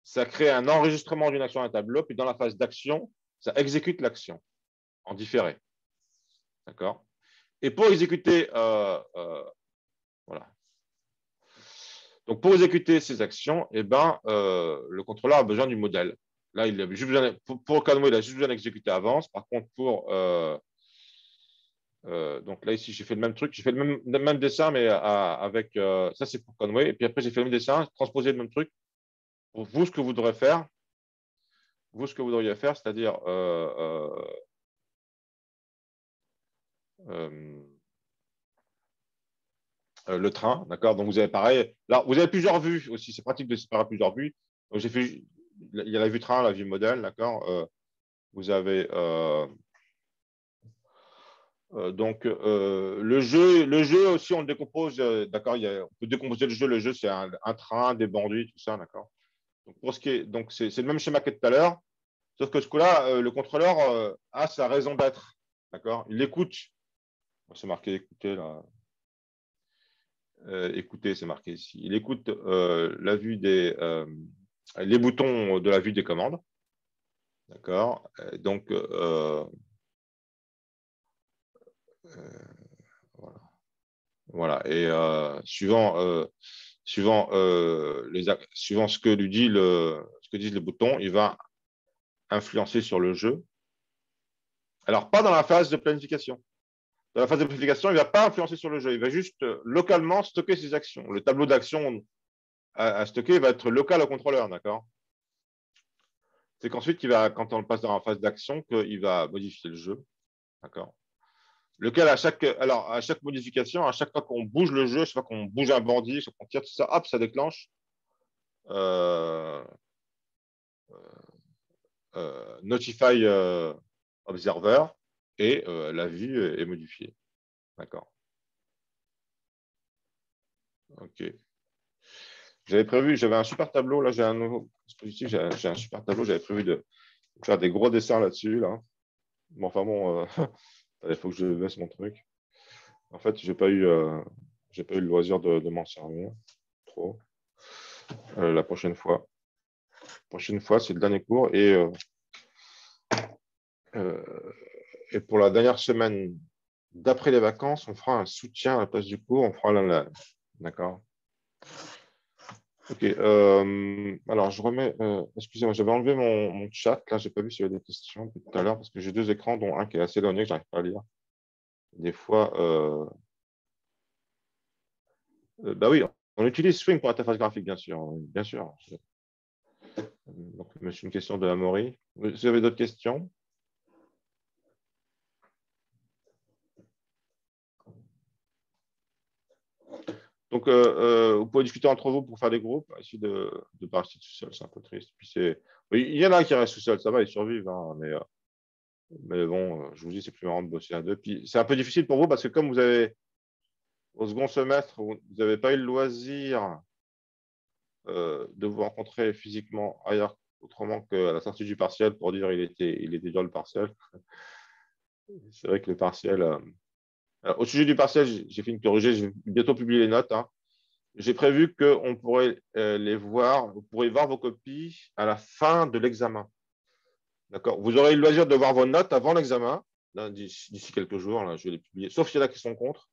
ça crée un enregistrement d'une action à un tableau. Puis, dans la phase d'action, ça exécute l'action en différé. D'accord. Et pour exécuter, voilà. Donc, pour exécuter ces actions, le contrôleur a besoin du modèle. Là, il a juste besoin, pour Conway, il a juste besoin d'exécuter avance. Par contre, donc là, ici, j'ai fait le même truc. J'ai fait le même dessin, mais avec... ça, c'est pour Conway. Et puis après, j'ai fait le même dessin, transposé le même truc. Pour vous, ce que vous devrez faire, c'est-à-dire... le train, d'accord. Donc, vous avez pareil. Là, vous avez plusieurs vues aussi. C'est pratique de séparer plusieurs vues. Donc, il y a la vue train, la vue modèle, d'accord. Vous avez... le jeu aussi, on le décompose, d'accord. On peut décomposer le jeu. Le jeu, c'est un train, des bandits, tout ça, d'accord. Donc, pour ce qui est, donc c'est le même schéma que tout à l'heure, sauf que ce coup-là, le contrôleur a sa raison d'être, D'accord? Il écoute. C'est marqué écouter là. Écouter, c'est marqué ici. Il écoute la vue les boutons de la vue des commandes. D'accord? Donc, voilà. Voilà. Et suivant ce que disent les boutons, il va influencer sur le jeu. Alors, pas dans la phase de planification. Dans la phase de planification, il ne va pas influencer sur le jeu. Il va juste localement stocker ses actions. Le tableau d'actions à stocker va être local au contrôleur, d'accord? C'est qu'ensuite, quand on passe dans la phase d'action, qu'il va modifier le jeu, d'accord? Lequel, à chaque modification, à chaque fois qu'on bouge le jeu, chaque fois qu'on bouge un bandit, chaque fois qu'on tire tout ça, hop, ça déclenche Notify Observer et la vue est modifiée. D'accord. OK. J'avais un super tableau, là j'ai un nouveau dispositif, j'ai un super tableau, j'avais prévu de faire des gros dessins là-dessus, là. Bon, enfin bon, il faut que je baisse mon truc. En fait, j'ai pas eu le loisir de m'en servir trop. La prochaine fois. C'est le dernier cours et pour la dernière semaine d'après les vacances, on fera un soutien à la place du cours, on fera la. D'accord. OK. Alors, je remets. Excusez-moi, j'avais enlevé mon chat. Là, je n'ai pas vu s'il y avait des questions tout à l'heure parce que j'ai deux écrans, dont un qui est assez éloigné que je n'arrive pas à lire. Des fois, bah oui, on utilise Swing pour l'interface graphique, bien sûr. Bien sûr. Donc, c'est une question de Amaury. Vous avez d'autres questions? Donc, vous pouvez discuter entre vous pour faire des groupes. Essayer de ne pas rester tout seul, c'est un peu triste. Puis il y en a qui restent tout seul, ça va, ils survivent. Hein, mais bon, je vous dis, c'est plus marrant de bosser à deux. Puis c'est un peu difficile pour vous parce que comme vous avez, au second semestre, vous n'avez pas eu le loisir de vous rencontrer physiquement ailleurs autrement qu'à la sortie du partiel pour dire il était dur le partiel. C'est vrai que le partiel. Au sujet du partiel, j'ai fait une corrigée, je vais bientôt publier les notes. Hein. J'ai prévu qu'on pourrait les voir, vous pourrez voir vos copies à la fin de l'examen. D'accord. Vous aurez le loisir de voir vos notes avant l'examen, d'ici quelques jours. Là, je vais les publier, sauf s'il y en a qui sont contre,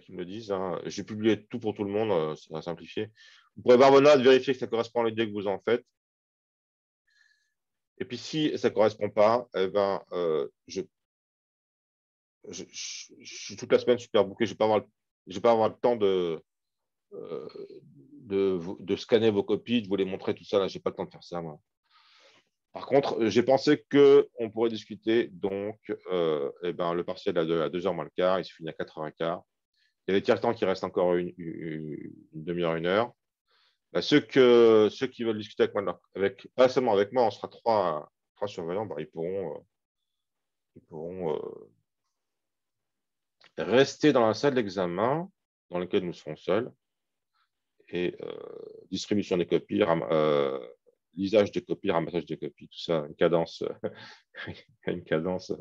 qui me le disent. Hein. J'ai publié tout pour tout le monde, ça va simplifier. Vous pourrez voir vos notes, vérifier que ça correspond à l'idée que vous en faites. Et puis, si ça ne correspond pas, eh ben, je suis toute la semaine super booké. Je ne vais pas avoir le temps de scanner vos copies, de vous les montrer, tout ça. Là, je n'ai pas le temps de faire ça, moi. Par contre, j'ai pensé qu'on pourrait discuter donc le partiel à 2h moins le quart, il se finit à 4h15. Il y a des tiers-temps qui restent encore une demi-heure, 1 heure. Ceux qui veulent discuter avec moi, pas seulement avec moi, on sera trois surveillants, ils pourront rester dans la salle d'examen dans laquelle nous serons seuls et distribution des copies, lisage des copies, ramassage des copies, tout ça, une cadence, une bonne cadence.